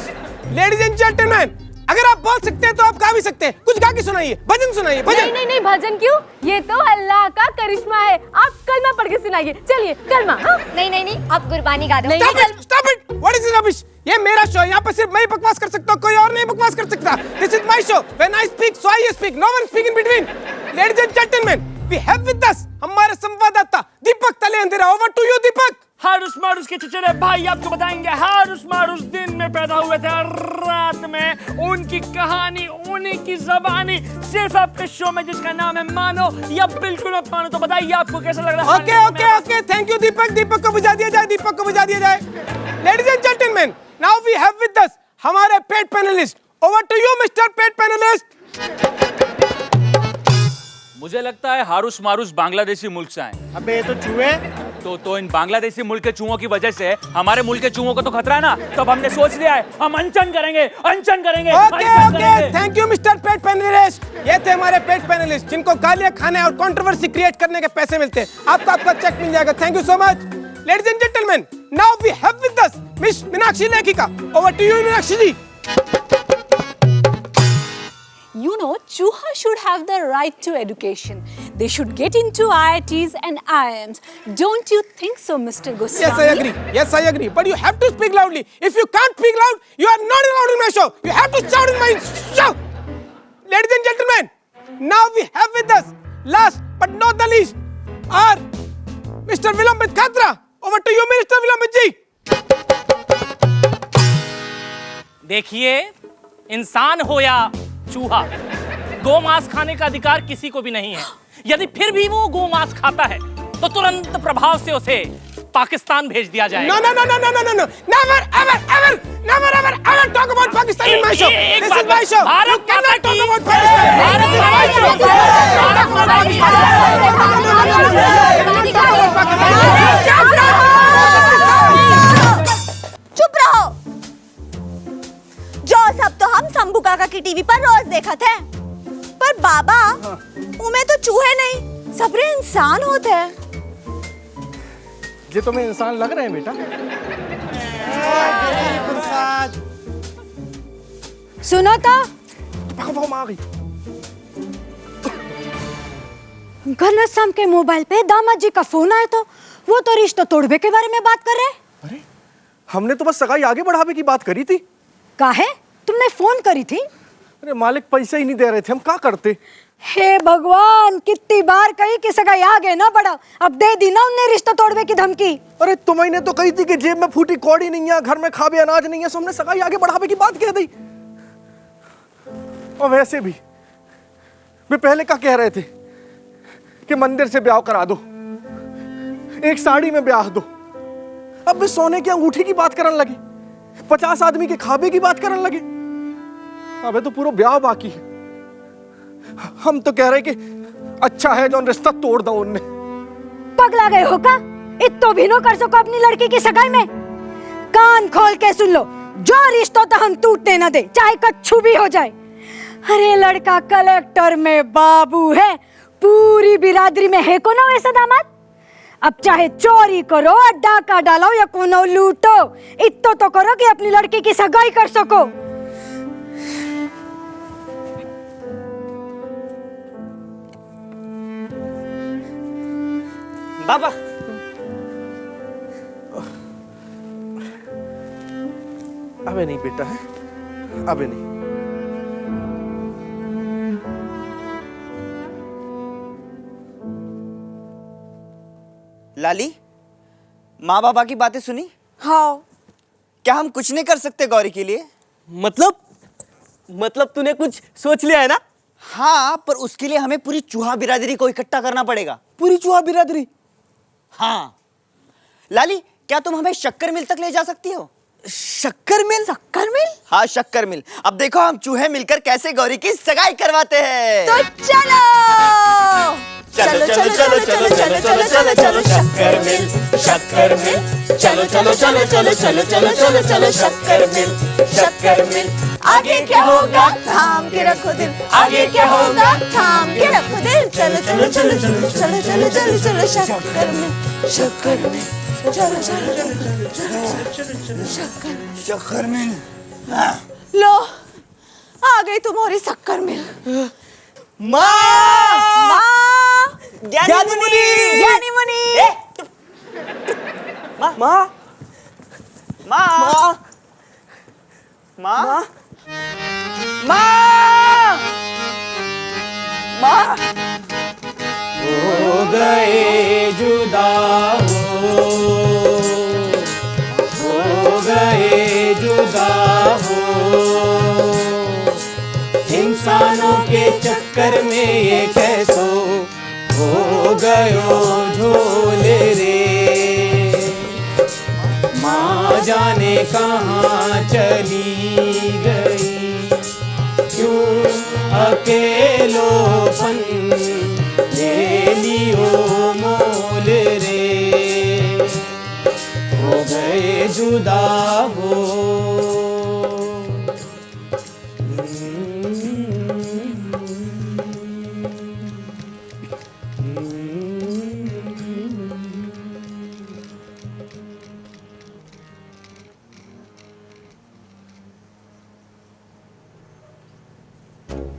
Ladies and gentleman, अगर आप बोल सकते हैं तो आप गा भी सकते हैं। कुछ गा के सुनाइए, भजन सुनाइए। भजन? नहीं, भजन क्यों? ये तो अल्लाह का करिश्मा है। आप कलमा पढ़ के सुनाइए। चलिए कलमा। हाँ? नहीं, आप गुरबानी गा दो। Stop it! What is this rubbish? ये मेरा शो है, यहाँ पे सिर्फ मैं ही बकवास कर सकता हूँ, कोई और नहीं बकवास कर सकता। This is my show. When I speak, so I speak. No one speak in between. Ladies and gentlemen, we have with us हमारे संवाददाता दीपक तलेंद्रा। Over to you, दीपक। हारूस मारूस के चचेरे भाई आपको बताएंगे। हारूस मारूस दिन में पैदा हुए थे, रात में उनकी कहानी, उन्हीं की ज़बानी, सिर्फ आपके शो में जिसका नाम है मानो या बिल्कुल मत मानो। तो बताइए आपको कैसा लग रहा है? ओके, थैंक यू दीपक। दीपक को बुझा दिया जाए, दीपक को बुझा दिया जाए। Ladies and gentlemen, now we have with us हमारे पेट panelist. Over to you, Mr. पेट पैनलिस्ट। मुझे लगता है हारूस मारूस बांग्लादेशी मुल्क से आए। अबे ये तो चूहे। तो इन बांग्लादेशी मुल्क के चूहों की वजह से हमारे मुल्क के चूहों को तो खतरा है ना। तो अब हमने सोच लिया है हम अनशन करेंगे, अनशन करेंगे। Okay, thank you mister pet panelist. ये थे हमारे पेट पैनलिस्ट जिनको गालियां खाने और कंट्रोवर्सी क्रिएट करने के पैसे मिलते हैं। आपको आपका चेक मिल जाएगा। Thank you so much. Ladies and gentleman, now we have with us miss Meenakshi लेखिका। Over to you Meenakshi ji. You know, Chuha should have the right to education. They should get into IITs and IIMs. Don't you think so, Mr. Goswami? Yes, I agree. Yes, I agree. But you have to speak loudly. If you can't speak loud, you are not allowed in my show. You have to shout in my show. Ladies and gentlemen, now we have with us, last but not the least, our Mr. Vilambit Khatra. Over to you, Mr. Vilambit ji. देखिए, इंसान हो या चूहा, गोमांस खाने का अधिकार किसी को भी नहीं है। यदि फिर भी वो गोमांस खाता है तो तुरंत प्रभाव से उसे पाकिस्तान भेज दिया जाएगा। No. Never, ever talk about Pakistan in my show. This is my show. You cannot talk about चुप रहो। जो सब तो हम शंभू काका की टीवी पर रोज देखा थे, पर बाबा उनमें तो चूहे नहीं, सबरे इंसान होते हैं। ये तुम्हें इंसान लग रहे हैं बेटा? सुनो तो। भागो आ गई। घनश्याम के मोबाइल पे दामाद जी का फोन आया वो तो रिश्ता तोड़वे के बारे में बात कर रहे। अरे हमने तो बस सगाई आगे बढ़ावे की बात करी थी। काहे तुमने फोन करी थी? अरे मालिक पैसे ही नहीं दे रहे थे, हम क्या करते। हे भगवान, कितनी बार कही कि सगाई आगे ना बढ़ा, अब दे दी ना उन्हें रिश्ता तोड़वे की धमकी। अरे तुम्हें तो कही थी कि जेब में फूटी कौड़ी नहीं है, घर में खाबे अनाज नहीं है, सो हमने सगाई आगे बढ़ावे की बात कह दी। और वैसे भी वे पहले क्या कह रहे थे कि मंदिर से ब्याह करा दो, एक साड़ी में ब्याह दो। अब वे सोने की अंगूठी की बात करने लगे, 50 आदमी के खाबे की बात करने लगे। अबे तो पूरा ब्याह बाकी है। हम तो कह रहे कि अच्छा है जो रिश्ता तोड़ दो उनने। पगला गए हो का? इतो भी नो कर सको अपनी लड़की की सगाई में? कान खोल के सुन लो, जो रिश्ता तो हम टूटने न दे, चाहे कच्छू भी हो जाए। अरे लड़का कलेक्टर में बाबू है, पूरी बिरादरी में है को ना वैसा दामाद। अब चाहे चोरी करो, डाका डालो या कोनो लूटो, इतो तो करो कि अपनी लड़की की सगाई कर सको। बाबा अबे नहीं बेटा, है अबे नहीं। लाली, माँ बाबा की बातें सुनी? हाँ। क्या हम कुछ नहीं कर सकते गौरी के लिए? मतलब तूने कुछ सोच लिया है ना? हाँ, पर उसके लिए हमें पूरी चूहा बिरादरी को इकट्ठा करना पड़ेगा। पूरी चूहा बिरादरी? हाँ। लाली, क्या तुम हमें शक्कर मिल तक ले जा सकती हो? शक्कर मिल? शक्कर मिल? हाँ, शक्कर मिल। अब देखो हम चूहे मिलकर कैसे गौरी की सगाई करवाते हैं। तो चलो चलो चलो चलो चलो चलो चलो चलो चलो शक्कर मिल, शक्कर मिल, चलो चलो चलो चलो चलो चलो चलो चलो शक्कर मिल, शक्कर मिल। आगे क्या होगा थाम के रखो दिल, आगे क्या होगा थाम के रखो दिल। चलो चलो चलो चलो चलो चलो चलो चलो शक्कर मिल, शक्कर मिल, चलो चलो चलो शक्कर मिल। लो आ गई तुम्हारी शक्कर मिल। माँ! ज्ञानी मुनि! ज्ञानी मुनि! माँ! माँ! माँ! माँ! माँ! माँ! हो गए जुदा हो गए जुदा हो, इंसानों के चक्कर में ये कैसो हो गयो झोले रे। माँ जाने कहाँ चली गई, क्यों अकेलोपन ले लियो मोल रे। हो गए जुदा हो।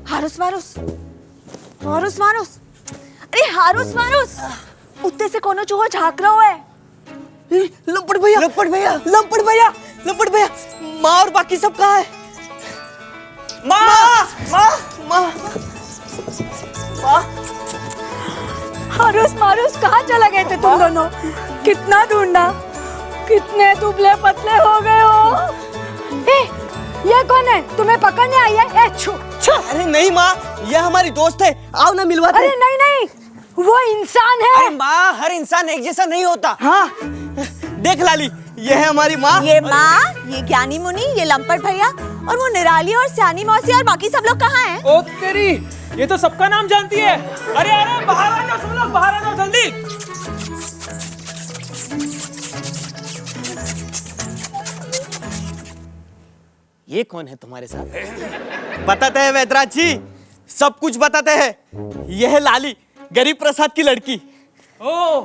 हारुस मारुस, हारुस मारुस, अरे हारुस मारुस, उत्ते से कोनो चूहा झांक रहा है। लंपट भैया, लंपट भैया, लंपट भैया, लंपट भैया। माँ और बाकी सब कहाँ है? माँ! माँ! माँ! माँ! हारुस मारुस कहाँ चला गए थे तुम दोनों? कितना ढूंढा, कितने दुबले पतले हो गए हो। ये कौन है? तुम्हें पकड़ने आई है? ए छू छू। अरे नहीं माँ, ये हमारी दोस्त है, आओ ना मिलवाते। अरे नहीं नहीं, वो इंसान है। अरे माँ, हर इंसान एक जैसा नहीं होता। हाँ, देख लाली, ये है हमारी माँ। ये माँ, ये ज्ञानी मुनि, ये लंपट भैया, और वो निराली और सियानी मौसी और बाकी सब लोग कहाँ हैं? ओ तेरी, ये तो सबका नाम जानती है। अरे अरे बाहर आ जाओ सब लोग, बाहर आ जाओ जल्दी। ये कौन है तुम्हारे साथ? बताते हैं वैद्यराज जी, सब कुछ बताते हैं। यह है लाली, गरीब प्रसाद की लड़की। ओ,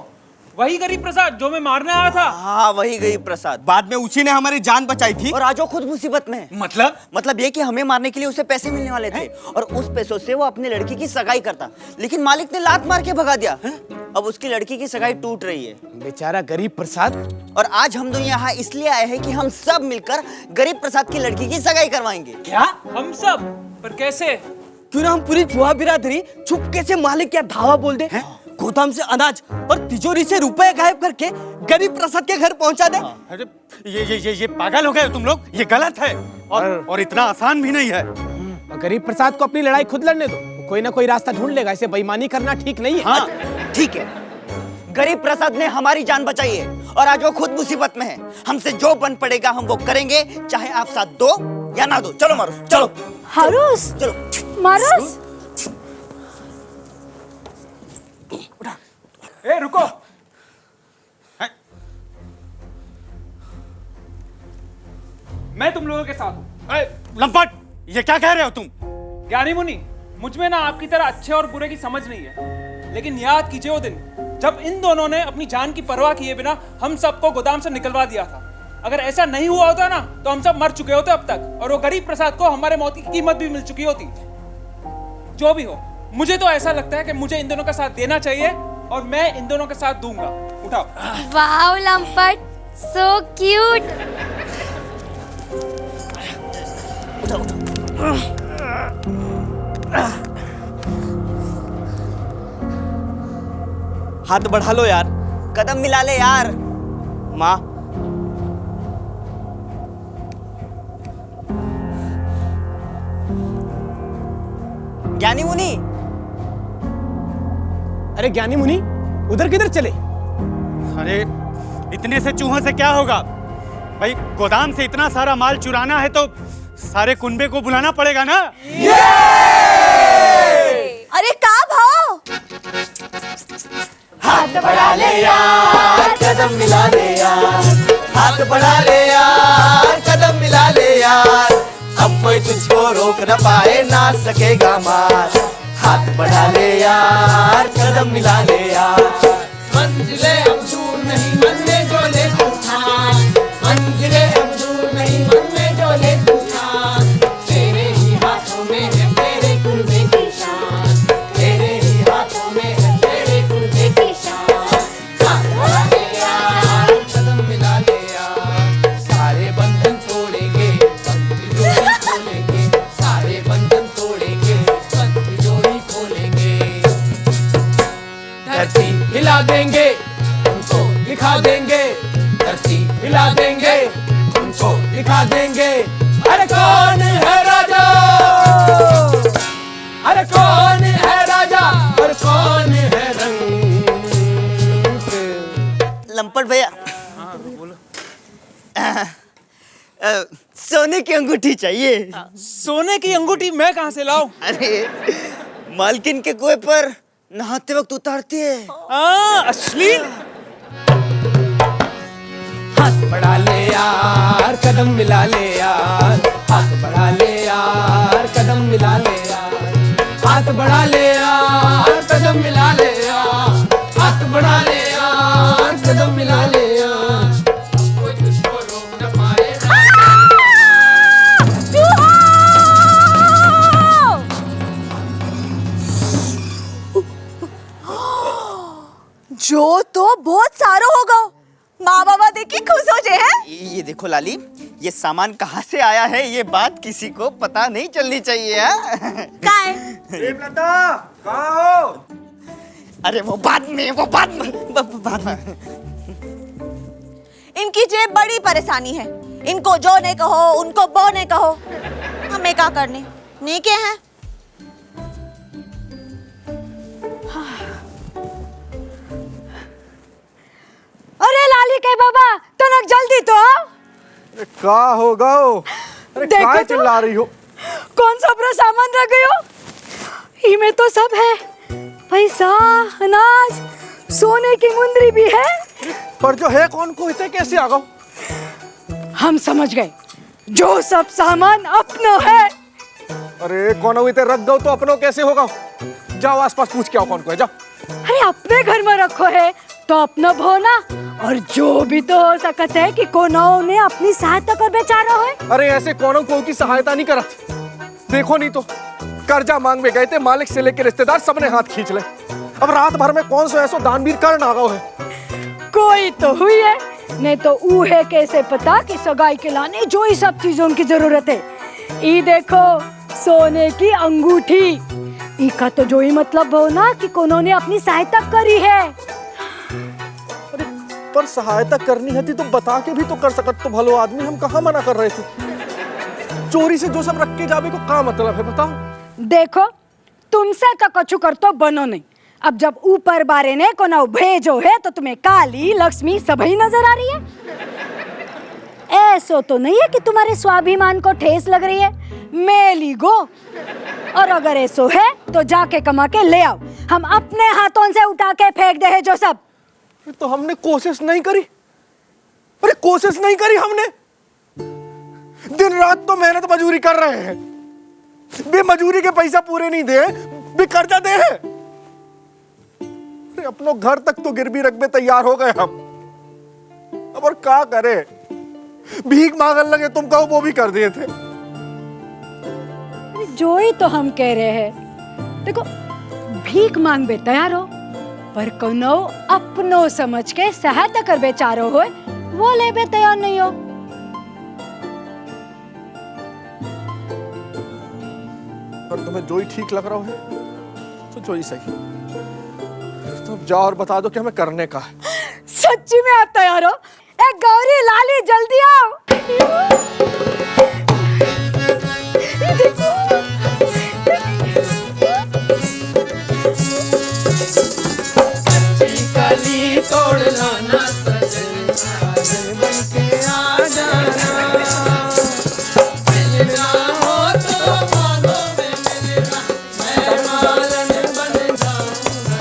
वही गरीब प्रसाद जो मैं मारने आया था। हाँ वही गरीब प्रसाद। बाद में उसी ने हमारी जान बचाई थी और आज वो खुद मुसीबत में है। मतलब ये कि हमें मारने के लिए उसे पैसे मिलने वाले थे और उस पैसों से वो अपनी लड़की की सगाई करता, लेकिन मालिक ने लात मार के भगा दिया। अब उसकी लड़की की सगाई टूट रही है। बेचारा गरीब प्रसाद। और आज हम दोनों यहाँ इसलिए आए हैं कि हम सब मिलकर गरीब प्रसाद की लड़की की सगाई करवाएंगे। क्या हम सब? पर कैसे? क्यों ना हम पूरी चूहा बिरादरी चुपके से मालिक क्या धावा बोल दे, गोदाम से अनाज और तिजोरी से रुपए गायब करके गरीब प्रसाद के घर पहुंचा दे। अरे ये पागल हो गए तुम लोग, ये गलत है और इतना आसान भी नहीं है। गरीब प्रसाद को अपनी लड़ाई खुद लड़ने दो, कोई ना कोई रास्ता ढूंढ लेगा। इसे बेईमानी करना ठीक नहीं है। हाँ ठीक है, गरीब प्रसाद ने हमारी जान बचाई है और आज वो खुद मुसीबत में है। हमसे जो बन पड़ेगा हम वो करेंगे, चाहे आप साथ दो या ना दो। चलो मारूस, चलो। हारूस, चलो मारूस। ए रुको। मैं तुम लोगों के साथ हूँ। लंपट, ये क्या कह रहे हो तुम? ज्ञानी मुनि, मुझ में ना आपकी तरह अच्छे और बुरे की समझ नहीं है, लेकिन याद कीजिए वो दिन जब इन दोनों ने अपनी जान की परवाह किए बिना हम सबको गोदाम से निकलवा दिया था। अगर ऐसा नहीं हुआ होता ना तो हम सब मर चुके होते अब तक, और वो गरीब प्रसाद को हमारे मौत की कीमत भी मिल चुकी होती। जो भी हो, मुझे तो ऐसा लगता है कि मुझे इन दोनों का साथ देना चाहिए और मैं इन दोनों का साथ दूंगा। उठाओ। वाओ लंपट, सो क्यूट। हाथ बढ़ा लो यार, कदम मिला ले यार। माँ ज्ञानी मुनि। अरे ज्ञानी मुनि, उधर किधर चले? अरे इतने से चूहों से क्या होगा भाई, गोदाम से इतना सारा माल चुराना है तो सारे कुनबे को बुलाना पड़ेगा ना। अरे का भाव? हाथ बढ़ा ले यार, कदम मिला ले यार, हाथ बढ़ा ले यार, कदम मिला ले यार, अब कोई तुझको रोक न पाए, ना सकेगा मार। हाथ बढ़ा ले यार, कदम मिला ले यार, मंजिले अब दूर नहीं, मन में जो ले तू ठान, मंजिले अब दूर नहीं, मन में जो ले तू ठान, तेरे ही हाथों में है तेरे कुनबे की शान, तेरे ही हाथों में है तेरे कुनबे की शान। हाथ बढ़ा ले यार, कदम मिला ले यार, सारे बंधन तोड़ेंगे, तिजोरी खोलेंगे, सारे बंधन तोड़ेंगे, तिजोरी खोलेंगे, धरती हिला देंगे, उनको दिखा देंगे, धरती हिला देंगे, उनको दिखा देंगे। अरे कौन है राजा, अरे कौन है राजा और कौन है रंग। लंपट भैया, सोने की अंगूठी चाहिए। सोने की अंगूठी मैं कहां से लाऊं? अरे मालकिन के कुएं पर नहाते वक्त उतारती है। अश्लील। हाथ बढ़ा ले यार, कदम मिला ले यार, हाथ बढ़ा ले यार, कदम मिला ले यार, हाथ बढ़ा ले यार, कदम मिला ले यार, हाथ बढ़ा ले यार, कदम मिला ले यार, कोई तुझको रोक न पाए। जो तो बहुत सारो होगा, माँ बाबा देख के खुश हो जाए हैं। ये देखो लाली, ये सामान कहाँ से आया है ये बात किसी को पता नहीं चलनी चाहिए। कहाँ हो? अरे वो बाद में, वो बाद में। इनकी जेब बड़ी परेशानी है, इनको जो ने कहो उनको बो ने कहो, हमें क्या करने, नहीं के हैं। अरे लाली के बाबा, तनक जल्दी तो आओ। क्या होगा? अरे काय चिल्ला रही हो? कौन सा अपना सामान रख गई हो? इनमें तो सब है, पैसा, अनाज, सोने की मुंदरी भी है। पर जो है कौन को इतने कैसे आ गओ? हम समझ गए, जो सब सामान अपनो है। अरे कौन इतने रख गओ तो अपनो कैसे होगा? जाओ आसपास पूछ के आओ कौन को है, जाओ। अरे अपने घर में रखो है, तो अपना भोना और जो भी तो हो सकता है कि कोनो ने अपनी सहायता कर बेचारा हो। अरे ऐसे कोनो को की सहायता नहीं करत। देखो नहीं तो कर्जा मांग में गए थे, मालिक से लेके रिश्तेदार सबने हाथ खींच ले। अब रात भर में कौन सो ऐसो दानवीर कर आ गओ है। कोई तो हुई है, नहीं तो ऊ है कैसे पता कि सगाई के लाने जो ही सब चीजों की जरूरत है। ई देखो सोने की अंगूठी, इका तो जो ही मतलब हो ना कि कोनो ने अपनी सहायता करी है। अरे पर सहायता करनी है तो बता के भी तो कर सकत तो भलो आदमी, हम कहाँ मना कर रहे थे। चोरी से जो सब रख के जावे को क्या मतलब है बताओ। देखो तुमसे तो कछु कर तो बनो नहीं। अब जब ऊपर बारे ने को ना भेजो है तो तुम्हें काली लक्ष्मी सभी नजर आ रही है। ऐसो तो नहीं है कि तुम्हारे स्वाभिमान को ठेस लग रही है। मेली गो, और अगर ऐसो है तो जाके कमा के ले आओ, हम अपने हाथों से उठा के फेंक दे है जो सब। तो हमने कोशिश नहीं करी। अरे कोशिश नहीं करी हमने, दिन रात तो मेहनत मजूरी कर रहे हैं, बे मजूरी के पैसा पूरे नहीं दे, बे कर्जा दे है। अपनों घर तक तो गिरवी रखबे तैयार हो गए हम, अब और क्या करे। भीख मांगने लगे, तुम कहो वो भी कर दिए थे। जो ही तो हम कह रहे हैं, देखो भीख मांग बे तैयार हो, पर कोनो अपनो समझ के सहायता कर बेचारो हो वो ले बे तैयार नहीं हो। पर तुम्हें जो ही ठीक लग रहा है तो जो ही सही। तो जाओ और बता दो कि हमें करने का है। सच्ची में आप तैयार हो? ए गौरी लाली जल्दी आओ। कली तोड़ लाना सजन साजन बनके आ जाना, मिलना हो तो मानो में मिलना, मैं मालन बन जाऊंगा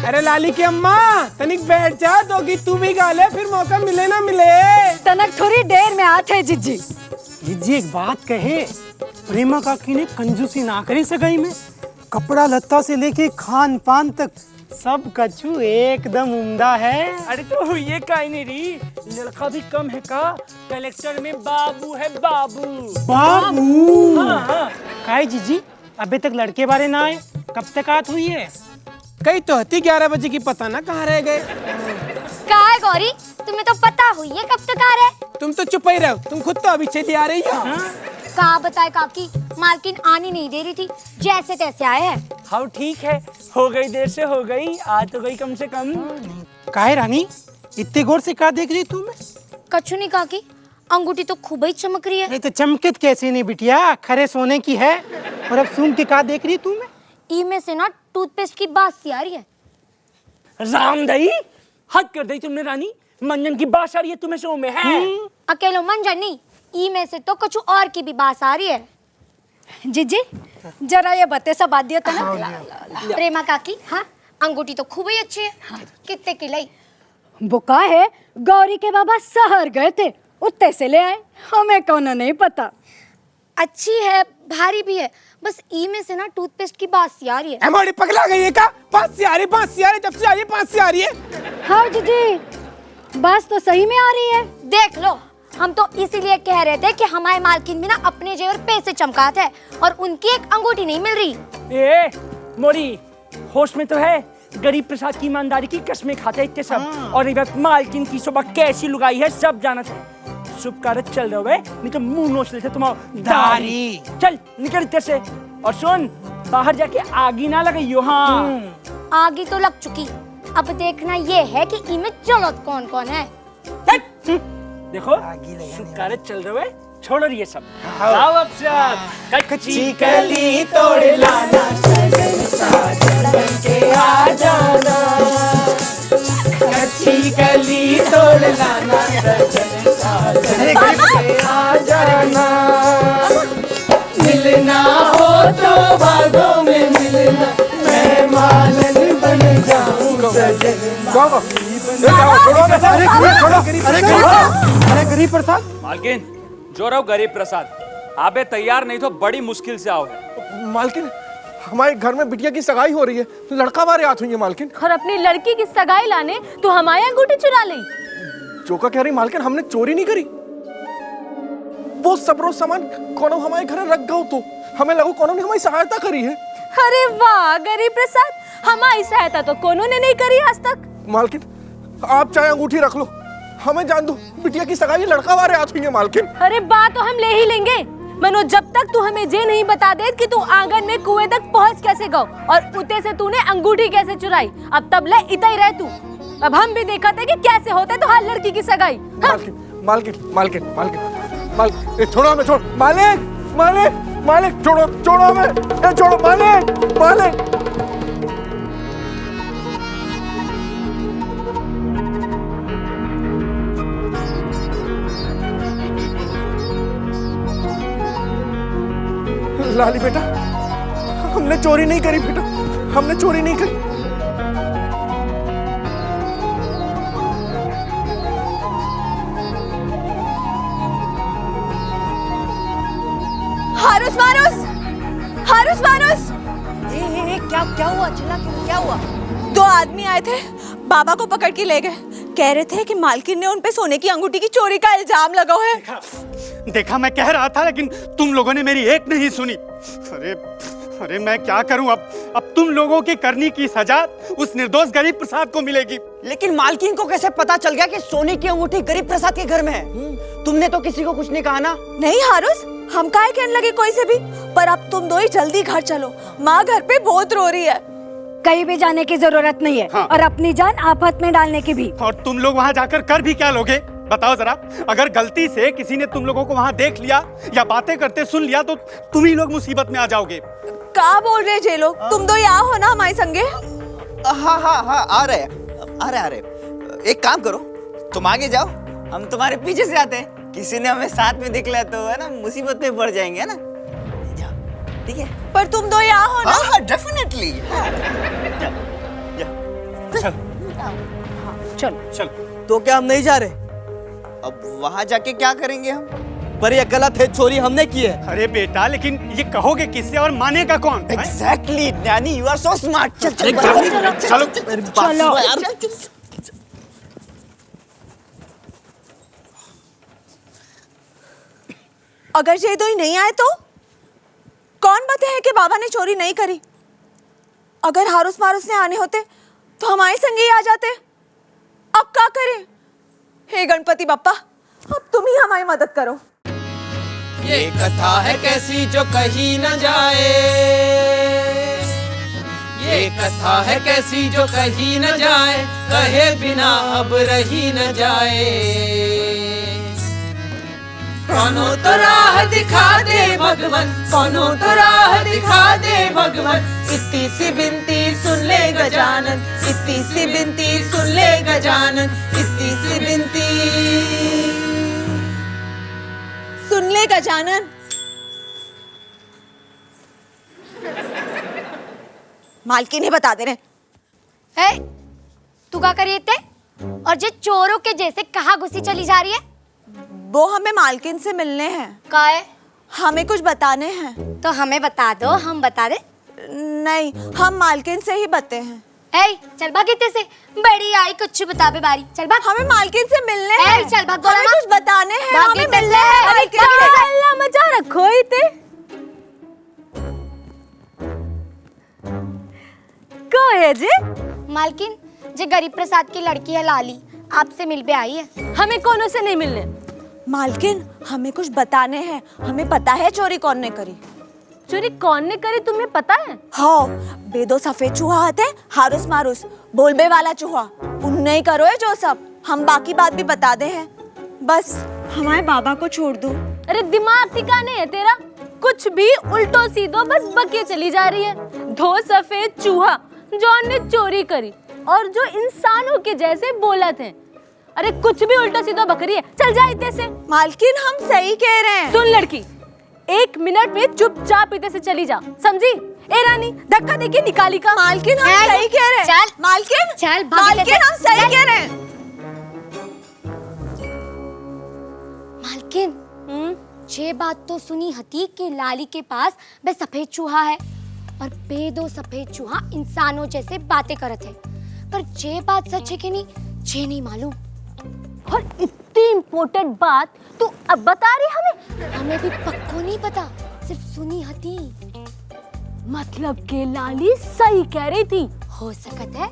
अरे लाली की अम्मा तनिक बैठ जा, तो कि तू भी गा ले, फिर मौका मिले ना मिले। तनक थोड़ी देर में आते है जिज्जी। जिज्जी एक बात कहे, प्रेमा काकी ने कंजूसी ना करी सगाई में। कपड़ा लत्ता से लेके खान पान तक सब कछु एकदम उम्दा है। अरे तो ये काहे नहीं रही, लड़का भी कम है का, कलेक्टर में बाबू है बाबू। बाबू हाँ। काहे जीजी अबे तक लड़के बारे ना आए, कब तक आत हुई है? कई तो हती 11 बजे की, पता ना कहाँ रह गए। कहा है गौरी, तुम्हें तो पता हुई है कब तक आ रहे। तुम तो चुप ही रहो, तुम खुद तो अभी चली आ रही हो। कहा बताए काकी, मालकिन आनी नहीं दे रही थी, जैसे तैसे आए हैं। हाँ ठीक है, हो गई देर से हो गई, आ तो गई कम से कम। काहे रानी इतने गौर से क्या देख रही तू? मैं कछु नहीं काकी, अंगूठी तो खूब ही चमक रही है। नहीं तो चमकत कैसे नहीं बिटिया, खरे सोने की है। और अब सूंघ के क्या देख रही तू? मैं ई में से ना टूथपेस्ट की बात सी आ रही है। रामदई हद कर दी तुमने रानी, मंजन की बात आ रही है तुम्हें सो में है। अकेलो मंजन नहीं, ई में से तो कुछ और की भी बात आ रही है। जीजी जरा ये बत्ते सब बात दियो तो ना। प्रेमा काकी, हाँ अंगूठी तो खूब ही अच्छी है। कितने की लाई? बुका है, गौरी के बाबा शहर गए थे, उत्ते से ले आए, हमें कौन नहीं पता। अच्छी है, भारी भी है, बस ई में से ना टूथपेस्ट की बात सी आ रही है। हमारी पगला गई है का? बात सी आ रही, बात सी आ रही, जब से आई बात सी आ रही है। हाँ जीजी बात तो सही में आ रही है। देख लो, हम तो इसीलिए कह रहे थे कि हमारे मालकिन भी ना अपने जेवर पैसे चमकाते हैं और उनकी एक अंगूठी नहीं मिल रही। ए मोरी होश में तो है, गरीब प्रसाद की ईमानदारी की कसमें खाते इतने सब। और ये मालकिन की सुबह कैसी लुगाई है सब जाना चाहिए। शुभ कार्य चल रहे हुए, नहीं तो मुंह नोच लेते तुम्हारा दाढ़ी। चल निकल इतने से, और सुन बाहर जाके आगी ना लगाइयो। हाँ आगी तो लग चुकी, अब देखना ये है कि ई में जरूरत कौन कौन है। देखो शुभ कार्य चल रहे हुए, छोड़ो ये सब। आओ अब सब कच्ची कली तोड़ लाना, सजन साजन बनके आ जाना, कच्ची कली तोड़ लाना, सजन साजन बनके आ जाना, मिलना हो तो बागों में मिलना, मैं मालन बन जाऊं सजन अरे गरीब प्रसाद। मालकिन जो रहो गरीब प्रसाद, आबे तैयार नहीं तो बड़ी मुश्किल से आओ। मालकिन हमारे घर में बिटिया की सगाई हो रही है, लड़का वारे हाथ हुई है मालकिन। और अपनी लड़की की सगाई लाने तू हमारी अंगूठी चुरा ली। जोका कह रही मालकिन हमने चोरी नहीं करी, वो सबरो सामान कोनो हमारे घर रख गयो तो हमें लगो कोनो ने हमारी सहायता करी है। अरे वाह गरीब प्रसाद, हमारी सहायता तो कोनो ने नहीं करी आज तक। मालकिन आप चाहे अंगूठी रख लो, हमें जान दो बिटिया की सगाई लड़का वारे हाथ हुई है मालकिन। अरे बात तो हम ले ही लेंगे मनो, जब तक तू हमें ये नहीं बता दे कि तू आंगन में कुएं तक पहुंच कैसे गयो और उते से तूने अंगूठी कैसे चुराई। अब तब ले इतना ही रह तू, अब हम भी देखा थे कि कैसे होता है तो हर लड़की की सगाई। हाँ? मालकिन मालकिन मालकिन मालकिन छोड़ो हमें, छोड़ मालिक मालिक मालिक, छोड़ो छोड़ो हमें, छोड़ो मालिक मालिक। लाली बेटा हमने चोरी नहीं करी, बेटा हमने चोरी नहीं करी। हारुस मारुस, हारुस मारुस। क्या हुआ? चिल्ला क्यों? क्या हुआ? दो आदमी आए थे, बाबा को पकड़ के ले गए। कह रहे थे कि मालकिन ने उन पे सोने की अंगूठी की चोरी का इल्जाम लगा है। देखा मैं कह रहा था, लेकिन तुम लोगों ने मेरी एक नहीं सुनी। अरे अरे मैं क्या करूं अब तुम लोगों की करनी की सजा उस निर्दोष गरीब प्रसाद को मिलेगी। लेकिन मालकिन को कैसे पता चल गया कि सोने की अंगूठी गरीब प्रसाद के घर में है? तुमने तो किसी को कुछ नहीं कहा ना? नहीं हारुस, हम काहे कहने लगे कोई से भी। पर अब तुम दो ही जल्दी घर चलो, माँ घर पे बहुत रो रही है। कहीं भी जाने की जरूरत नहीं है। हाँ। और अपनी जान आफत में डालने की भी। और तुम लोग वहाँ जाकर कर भी क्या लोगे बताओ जरा। अगर गलती से किसी ने तुम लोगों को वहाँ देख लिया या बातें करते सुन लिया तो तुम ही लोग मुसीबत में आ जाओगे। क्या बोल रहे जे लोग? तुम दो यहाँ हो ना हमारे संगे? हाँ हाँ हाँ आ रहे। एक काम करो, तुम आगे जाओ, हम तुम्हारे पीछे से आते हैं। किसी ने हमें साथ में देख लिया तो है ना मुसीबत में पड़ जाएंगे, है ना? ठीक है, पर तुम दो यहाँ हो ना? हाँ डेफिनेटली। चल। तो क्या हम नहीं जा रहे? अब वहां जाके क्या करेंगे हम? पर ये गलत है, चोरी हमने की है। अरे बेटा, लेकिन ये कहोगे किससे और मानेगा कौन? एग्जैक्टली नैनी, यू आर सो स्मार्ट। चलो। अगर ये दो ही नहीं आए तो कौन बताए है कि बाबा ने चोरी नहीं करी? अगर हारुस मारुस ने आने होते तो हमारे संग ही आ जाते। अब क्या करें? हे गणपति बप्पा, अब तुम ही हमारी मदद करो। ये कथा है कैसी जो कही न जाए, ये कथा है कैसी जो कही न जाए, कहे बिना अब रही न जाए। कौनो तो राह दिखा दे भगवन, कौनो तो राह दिखा दे भगवन। इतनी सी बिनती सुन ले गजानन, इतनी सी बिनती सुन ले गजानन, इतनी सी बिनती सुन ले गजानन। मालकिन ही बता दे रहे। तू क्या करिए थे? और जे चोरों के जैसे कहाँ घुसी चली जा रही है? वो हमें मालकिन से मिलने हैं। काहे? हमें कुछ बताने हैं। तो हमें बता दो, हम बता दे। नहीं, हम मालकिन से ही बते हैं। चल भाग इतने से, बड़ी आई कुछ बता बे बारी। चल भाग, हमें मालकिन से मिलने हैं। चल भाग, हमें कुछ बताने हैं, हमें मिलने हैं। अल्लाह मचा रखो इते। को है जे? मालकिन, जे गरीब प्रसाद की लड़की है लाली, आपसे मिल पे आई है। हमें कोनो से नहीं मिलने। मालकिन, हमें कुछ बताने हैं। हमें पता है चोरी कौन ने करी। चोरी कौन ने करी तुम्हें पता है? हाँ, बेदो सफेद चूहा आते, हारुस मारुस बोलबे वाला चूहा, उनने ही करो है जो सब। हम बाकी बात भी बता दे हैं, बस हमारे बाबा को छोड़ दो। अरे दिमाग ठिकाने है तेरा? कुछ भी उल्टो सीधो बस बके चली जा रही है। दो सफेद चूहा जो ने चोरी करी और जो इंसानों के जैसे बोला थे। अरे कुछ भी उल्टा सीधा बकरी है। चल जा इतने से। मालकिन, हम सही कह रहे हैं। सुन लड़की, 1 मिनट में चुपचाप इतने से चली जा, समझी? ए रानी, धक्का देके निकाली का। मालकिन, हम सही कह रहे हैं। चल मालकिन, चल, मालकिन, हम सही कह रहे हैं। जे बात तो सुनी हती कि लाली के पास बे सफेद चूहा है और बे दो सफेद चूहा इंसानों जैसे बातें करत है, पर जे बात सच है कि नहीं जे नहीं मालूम। और इतनी इम्पोर्टेंट बात तू अब बता रही हमें? हमें भी पक्को नहीं पता, सिर्फ सुनी हती। मतलब के लाली सही कह रही थी। हो सकत है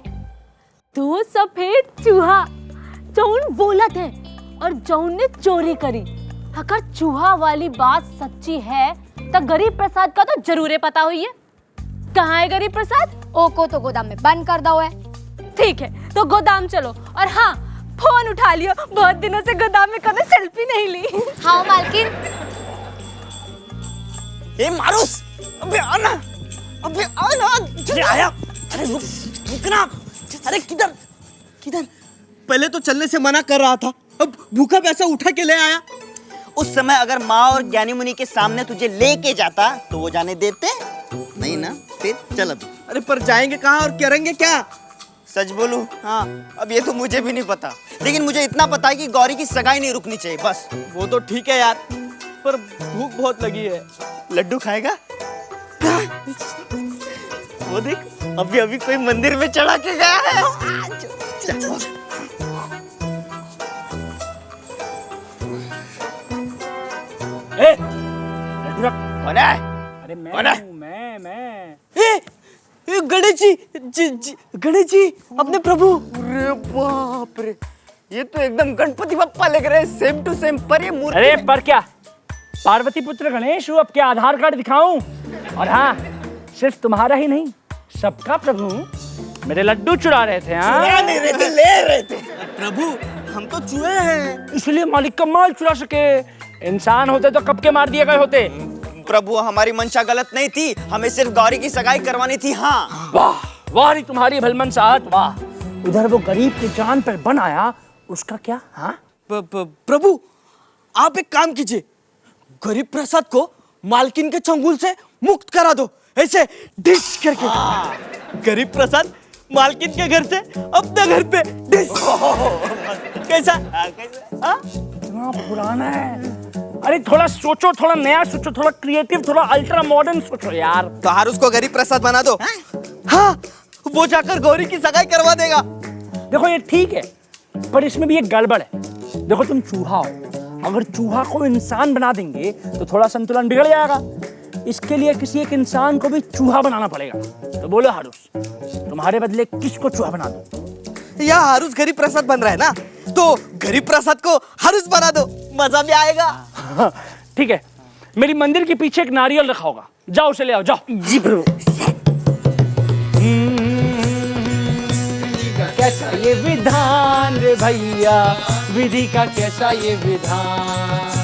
दो सफेद चूहा जौन बोलत है और जौन ने चोरी करी। अगर चूहा वाली बात सच्ची है तो गरीब प्रसाद का तो जरूर पता हुई है। कहाँ है गरीब प्रसाद? ओको तो गोदाम में बंद कर दो है। ठीक है तो गोदाम चलो, और हाँ फोन उठा लियो, बहुत दिनों से गोदाम में कभी सेल्फी नहीं ली। हाँ मालकिन। ए मारूस, अबे आना, अबे आना। अरे आया, अरे रुकना। अरे किधर किधर? पहले तो चलने से मना कर रहा था, अब भूखा पैसा उठा के ले आया। उस समय अगर माँ और ज्ञानी मुनि के सामने तुझे लेके जाता तो वो जाने देते नहीं ना? फिर चल अब। अरे पर जाएंगे कहाँ और करेंगे क्या? सच बोलूं? हाँ, अब ये तो मुझे भी नहीं पता, लेकिन मुझे इतना पता है कि गौरी की सगाई नहीं रुकनी चाहिए बस। वो तो ठीक है यार, पर भूख बहुत लगी है। लड्डू खाएगा? वो देख, अभी अभी कोई मंदिर में चढ़ा के गया है। कौन है? अरे मैं कौन है? हूँ, मैं। गणेश जी, गणेश जी, अपने प्रभु। अरे बाप रे, ये तो एकदम गणपति बप्पा लग रहे हैं, सेम टू सेम। पर ये मूर्ति अरे पर क्या, पार्वती पुत्र गणेश हूँ, अब क्या आधार कार्ड दिखाऊं? और हाँ, सिर्फ तुम्हारा ही नहीं, सबका प्रभु मेरे लड्डू चुरा रहे थे। हाँ, चुरा नहीं रहे थे, ले रहे थे। प्रभु हम तो चूहे हैं, इसलिए मालिक का माल चुरा सके। इंसान होते तो कब के मार दिए गए होते। प्रभु हमारी मंशा गलत नहीं थी, हमें सिर्फ गौरी की सगाई करवानी थी। हाँ वाह वाह री तुम्हारी भलमनसाहट, वाह। उधर वो गरीब की जान पर बन आया, उसका क्या? हाँ प्रभु आप एक काम कीजिए, गरीब प्रसाद को मालकिन के चंगुल से मुक्त करा दो, ऐसे डिश करके। गरीब प्रसाद मालकिन के घर से अपने घर पे डिश। कैसा? इतना पुराना है। अरे थोड़ा सोचो, थोड़ा नया सोचो, थोड़ा क्रिएटिव, थोड़ा अल्ट्रा मॉडर्न सोचो यार। तो हारूस को गरीब प्रसाद बना दो। हाँ, वो जाकर गौरी की सगाई करवा देगा। देखो ये ठीक है, पर इसमें भी एक गड़बड़ है। देखो तुम चूहा हो, अगर चूहा को इंसान बना देंगे तो थोड़ा संतुलन बिगड़ जाएगा। इसके लिए किसी एक इंसान को भी चूहा बनाना पड़ेगा। तो बोलो हारूस, तुम्हारे बदले किसको चूहा बना दो? या हारूस गरीब प्रसाद बन रहा है ना, तो गरीब प्रसाद को हारूस बना दो, मजा भी आएगा। ठीक है, मेरी मंदिर के पीछे एक नारियल रखा होगा, जाओ उसे ले आओ, जाओ। जी प्रभु। कैसा ये विधान रे भैया, विधि का कैसा ये विधान।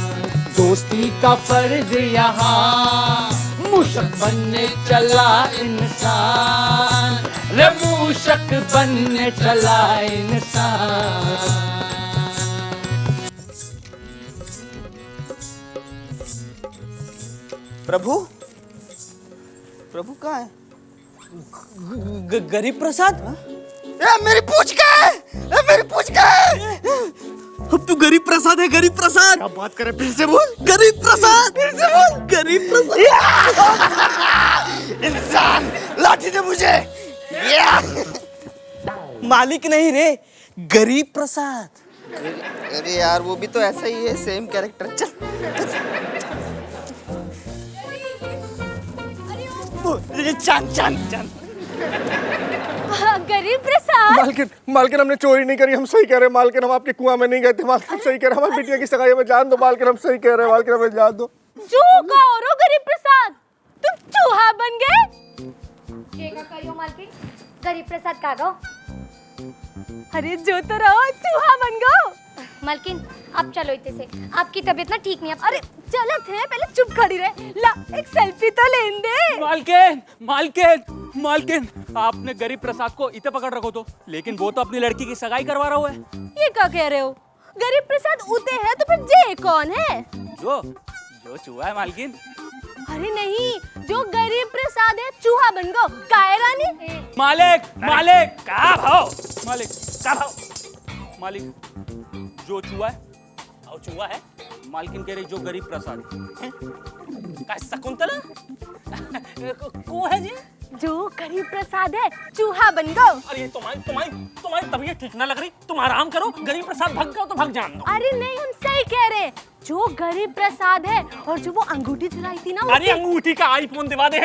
दोस्ती का फर्ज यहाँ, मूषक बनने चला इंसान रे, मूषक बनने चला इंसान। प्रभु, प्रभु कहाँ है? गरीब प्रसाद? मेरी पूछ का है, मेरी पूछ का है। अब तू गरीब प्रसाद है, गरीब प्रसाद। क्या बात करे, फिर से बोल। गरीब प्रसाद, फिर से बोल। गरीब प्रसाद। इंसान, लाठी दे मुझे। मालिक नहीं रे, गरीब प्रसाद। अरे यार वो भी तो ऐसा ही है, सेम कैरेक्टर। चल चांद चांद चांद। गरीब प्रसाद। मालकिन, मालकिन हमने चोरी नहीं करी, हम सही कह रहे हैं मालकिन, हम आपके कुआं में नहीं गए थे मालकिन, हम सही कह रहे हैं। हमारी बिटिया की सगाई में जान दो मालकिन, हम सही कह रहे हैं मालकिन, हमें जान दो। जो का और गरीब प्रसाद, तुम चूहा बन गए। ये का करियो मालकिन, गरीब प्रसाद का गो। अरे जो तो रहो, चूहा बन गो। मालकिन आप चलो इतने से, आपकी तबीयत ना ठीक नहीं है। अरे चलत है, पहले चुप खड़ी रहे। ला एक सेल्फी तो लेन दे। मालकिन, मालकिन, मालकिन, आपने गरीब प्रसाद को इतने पकड़ रखो तो, लेकिन वो तो अपनी लड़की की सगाई करवा रहा है। ये क्या कह रहे हो? गरीब प्रसाद उते है तो फिर जे कौन है? जो चूहा है मालकिन। अरे नहीं, जो गरीब प्रसाद है चूहा बन गो। काय रानी? मालिक, मालिक का भाव, मालिक का भाव, मालिक जो चूहा है, और चूहा है मालकिन कह रही जो गरीब प्रसाद का शकुंतला को है जी? जो गरीब प्रसाद है चूहा बन गो। अरे तुम्हारी तबीयत ठीक ना लग रही, तुम आराम करो, गरीब प्रसाद भग गया तो भग जान दो। अरे नहीं, हम सही कह रहे, जो गरीब प्रसाद है और जो वो अंगूठी चुराई थी ना, अरे अंगूठी का आईफोन दिवा दे,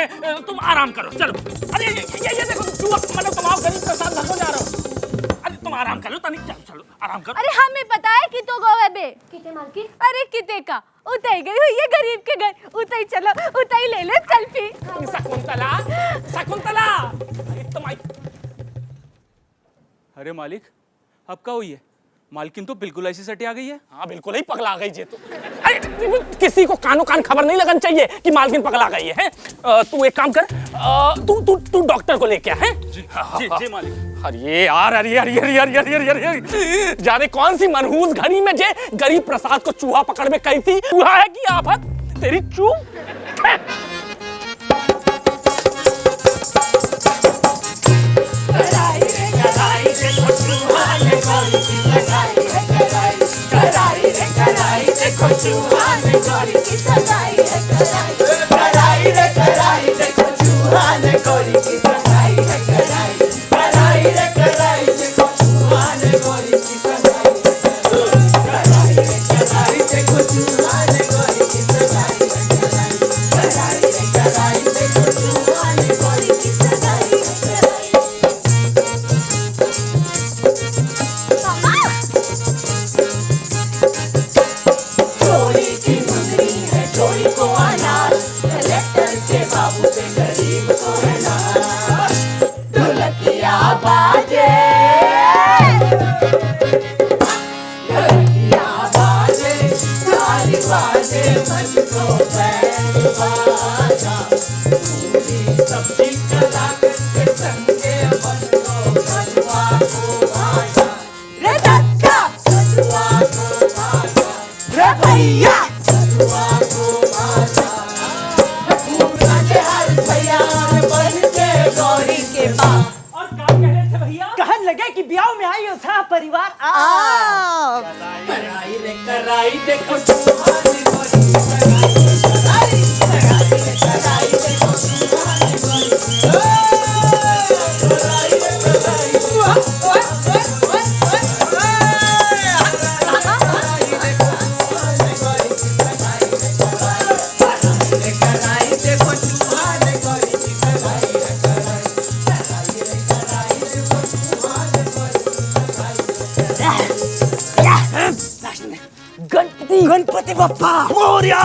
तुम आराम करो चलो। अरे ये देखो चूहा, मतलब तुम गरीब प्रसाद भगो जा रहे हो। अरे तुम आराम करो तनिक, चलो आराम करो। अरे हमें पता है कि तो गो है बे किते मालकी। अरे किते का उतई गई हुई है गरीब के घर, उतई चलो, उतई ले ले सेल्फी। शकुंतला अरे मालिक अब क्या हुई है? मालकिन तो बिल्कुल ऐसी सटी आ गई है। हाँ बिल्कुल ही पगला गई जी। तो अरे किसी को कानो कान खबर नहीं लगनी चाहिए कि मालकिन पगला गई है। तू एक काम कर, तू डॉक्टर को लेके आ है। जी मालिक। अरे यार, अरे जाने कौन सी मनहूस घड़ी में जे गरीब प्रसाद को चूहा पकड़ में कही थी। चूहा है कि आफत तेरी कहने लगे कि ब्याह में आई हो सारा परिवार कराई देखो गणपति बप्पा मोरया।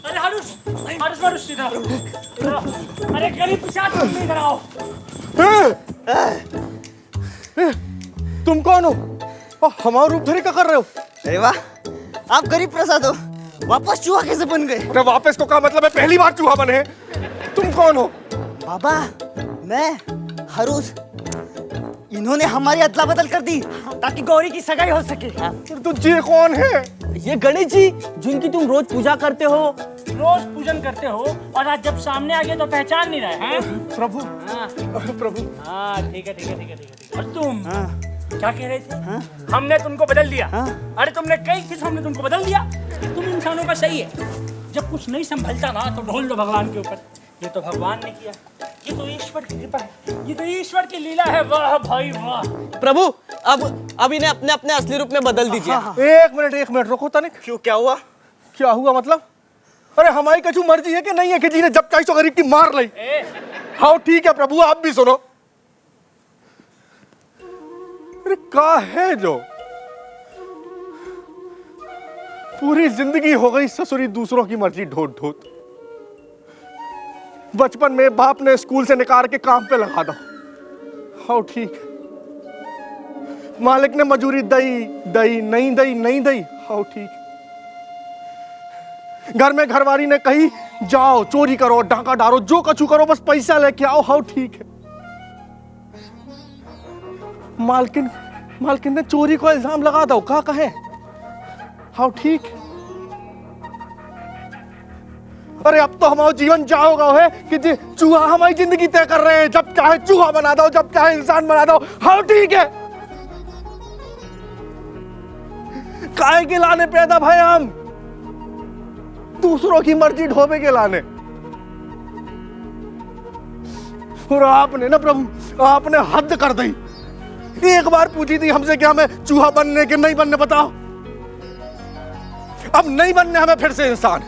अरे हरुष अरे गरीब प्रसाद तुम इधर आओ। तुम कौन हो? हमारा रूप धरी क्या कर रहे हो? अरे वाह, आप गरीब प्रसाद हो, वापस चूहा कैसे बन गए? अरे वापस को क्या मतलब है? पहली बार चूहा बने हैं। तुम कौन हो? बाबा मैं हरुष, इन्होंने हमारी अदला बदल कर दी ताकि गौरी की सगाई हो सके। तो ये कौन है? ये गणेश जी जिनकी तुम रोज पूजा करते हो। रोज पूजन करते हो और आज जब सामने आ गए तो पहचान नहीं रहे हैं? प्रभु प्रभु। हाँ ठीक है। और तुम क्या कह रहे थे? हमने तुमको बदल दिया। अरे तुमने कई चीज हमने तुमको बदल दिया। तुम इंसानों का सही है, जब कुछ नहीं संभलता ना तो ढोल दो भगवान के ऊपर। ये तो भगवान ने किया, ये तो ईश्वर की कृपा है, ये तो ईश्वर की लीला है। वाह भाई वाह। प्रभु अब इन्हें अपने अपने असली रूप में बदल दीजिए। एक मिनट रुको तनिक। क्यों, क्या हुआ? क्या हुआ मतलब? अरे हमारी कछु मर्जी है कि नहीं है कि जी ने जब चाहे तो गरीब की मार ली। हाँ ठीक है प्रभु, आप भी सुनो। अरे क्या है जो पूरी जिंदगी हो गई ससुरी दूसरों की मर्जी ढोत ढोत। बचपन में बाप ने स्कूल से निकाल के काम पे लगा दो। हाँ ठीक। मालिक ने मजूरी दई नहीं दई। हाँ ठीक। घर में घरवारी ने कही जाओ चोरी करो, डाका डालो, जो कछु करो, बस पैसा लेके आओ। हाँ ठीक है। मालकिन ने चोरी को इल्जाम लगा दो, क्या कहे? हाँ ठीक। अरे अब तो हमारा जीवन जाओगा है कि चूहा हमारी जिंदगी तय कर रहे हैं। जब चाहे चूहा बना दो, जब चाहे इंसान बना दो। हाँ ठीक है, काहे के लाने पैदा भाई हम दूसरों की मर्जी ढोबे के लाने। और आपने ना प्रभु, आपने हद कर दी। एक बार पूछी थी हमसे कि हमें चूहा बनने के नहीं बनने, बताओ। अब नहीं बनने हमें फिर से इंसान।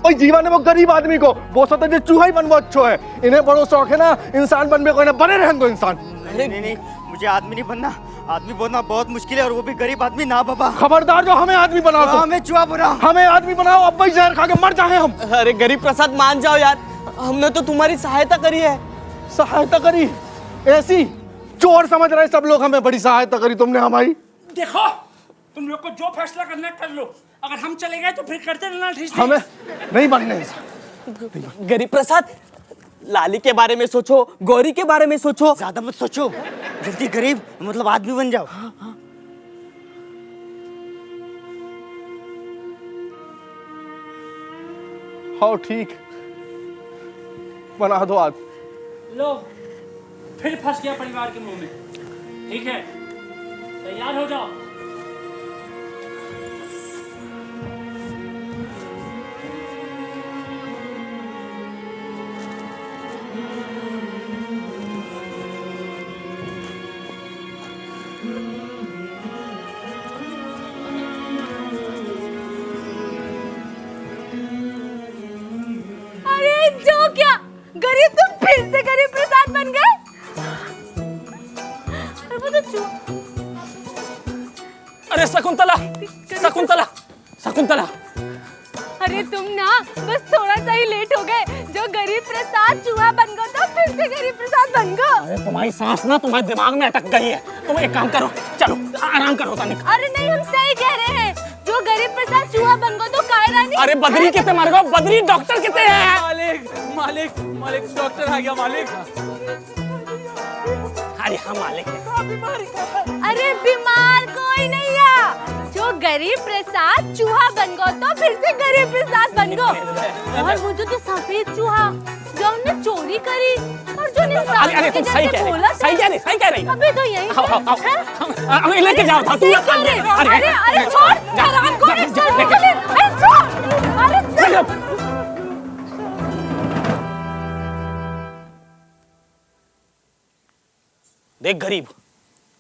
और जीवन है वो गरीब आदमी को वो सोचते हैं चूहा ही बनवा अच्छा है। इन्हें बड़ो शौक है ना इंसान बनने को, इन्हें बने रहने दो इंसान। नहीं, मुझे आदमी नहीं बनना। आदमी बनना बहुत मुश्किल है, और वो भी गरीब आदमी ना बाबा। खबरदार जो हमें आदमी बनाओ तो। हमें चूहा बनाओ, हमें आदमी बनाओ। अब भाई जहर खा के मर जाए हम। अरे गरीब प्रसाद मान जाओ यार, हमने तो तुम्हारी सहायता करी है। सहायता करी? ऐसी चोर समझ रहे सब लोग हमें। बड़ी सहायता करी तुमने हमारी। देखो तुम लोग को जो फैसला करना कर लो, अगर हम चले गए तो फिर करते रहना। ठीक हमें नहीं बनने। गरीब प्रसाद, लाली के बारे में सोचो, गौरी के बारे में सोचो। ज्यादा मत सोचो, जल्दी गरीब मतलब आदमी बन जाओ। हाँ ठीक, बना दो आज। लो फिर फंस गया परिवार के मुंह में। ठीक है, तैयार हो जाओ। अरे जो क्या गरीब, तुम फिर से गरीब प्रसाद बन गए। अरे वो तो अरे शकुंतला, शकुंतला, शकुंतला। अरे तुम ना बस थोड़ा सा ही लेट हो गए। जो गरीब प्रसाद चूहा बन गए तो फिर से गरीब प्रसाद बन गए। अरे तुम्हारी सांस ना तुम्हारे दिमाग में अटक गई है। तुम एक काम करो, चलो आराम करो तनिक। अरे नहीं, हम सही कह रहे हैं। जो गरीब प्रसाद चूहा बन गए तो कायरा नहीं। अरे बद्री कितने मर गए, बद्री डॉक्टर कितने हैं? मालिक मालिक मालिक, डॉक्टर आ गया मालिक। अरे हाँ मालिक। अरे बीमार कोई नहीं है। जो गरीब प्रसाद चूहा बन गो तो फिर से गरीब प्रसाद बन गो। और वो जो सफेद चूहा जो हमने चोरी करी और जो इंसान अरे तुम सही कह रही, सही कह रही, सही कह रही। अबे तो यही अब लेके जाओ था तू। अरे अरे छोड़, हैरान कौन है? अरे छोड़, अरे देख गरीब,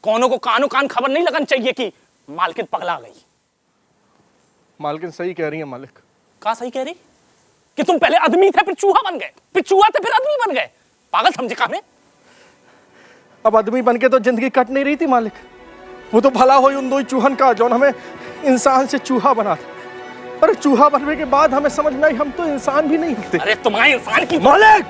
कौनों को कानों कान खबर नहीं लगनी चाहिए कि मालकिन पगला गई। मालकिन सही कह रही है मालिक। कहा सही कह रही कि तुम पहले आदमी थे फिर चूहा बन गए, फिर चूहा थे फिर आदमी बन गए। पागल समझे का हमें? अब आदमी बन के तो जिंदगी कट नहीं रही थी मालिक। वो तो भला हो उन दो चूहन का जो हमें इंसान से चूहा बना था। अरे चूहा बनने के बाद हमें समझ में आई हम तो इंसान भी नहीं होते। अरे तुम्हारे इंसान की मालिक,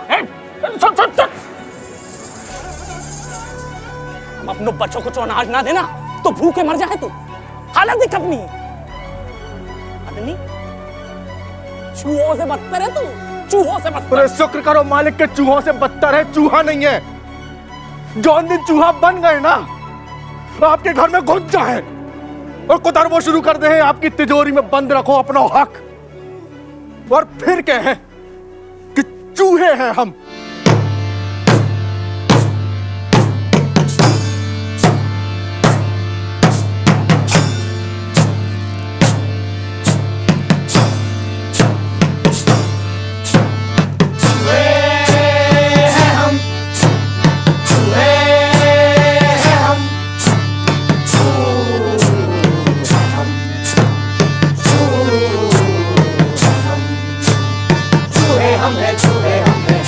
हम अपनों बच्चों को जो अनाज ना देना तो भूखे मर जाए। तू हालत देख अपनी। आदमी चूहों से बदतर है तू, चूहों से बदतर। अरे शुक्र करो मालिक के चूहों से बदतर है, चूहा नहीं है। जो दिन चूहा बन गए ना आपके घर में घुस जाए और कुतरबो शुरू कर दे, आपकी तिजोरी में बंद रखो अपना हक, और फिर कहें कि चूहे हैं हम। हम हैं, चूहे हम हैं,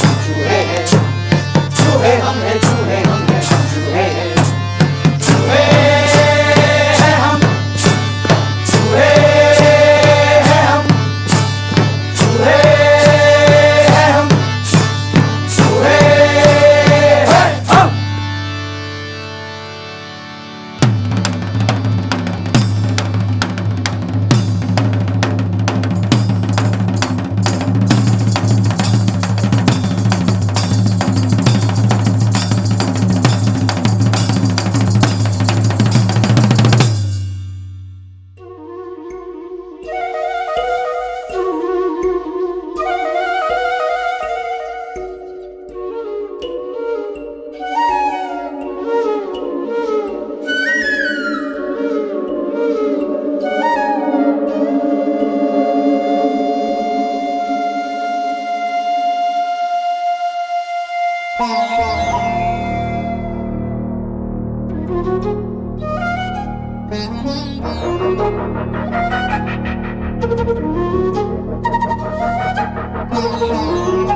Thank you.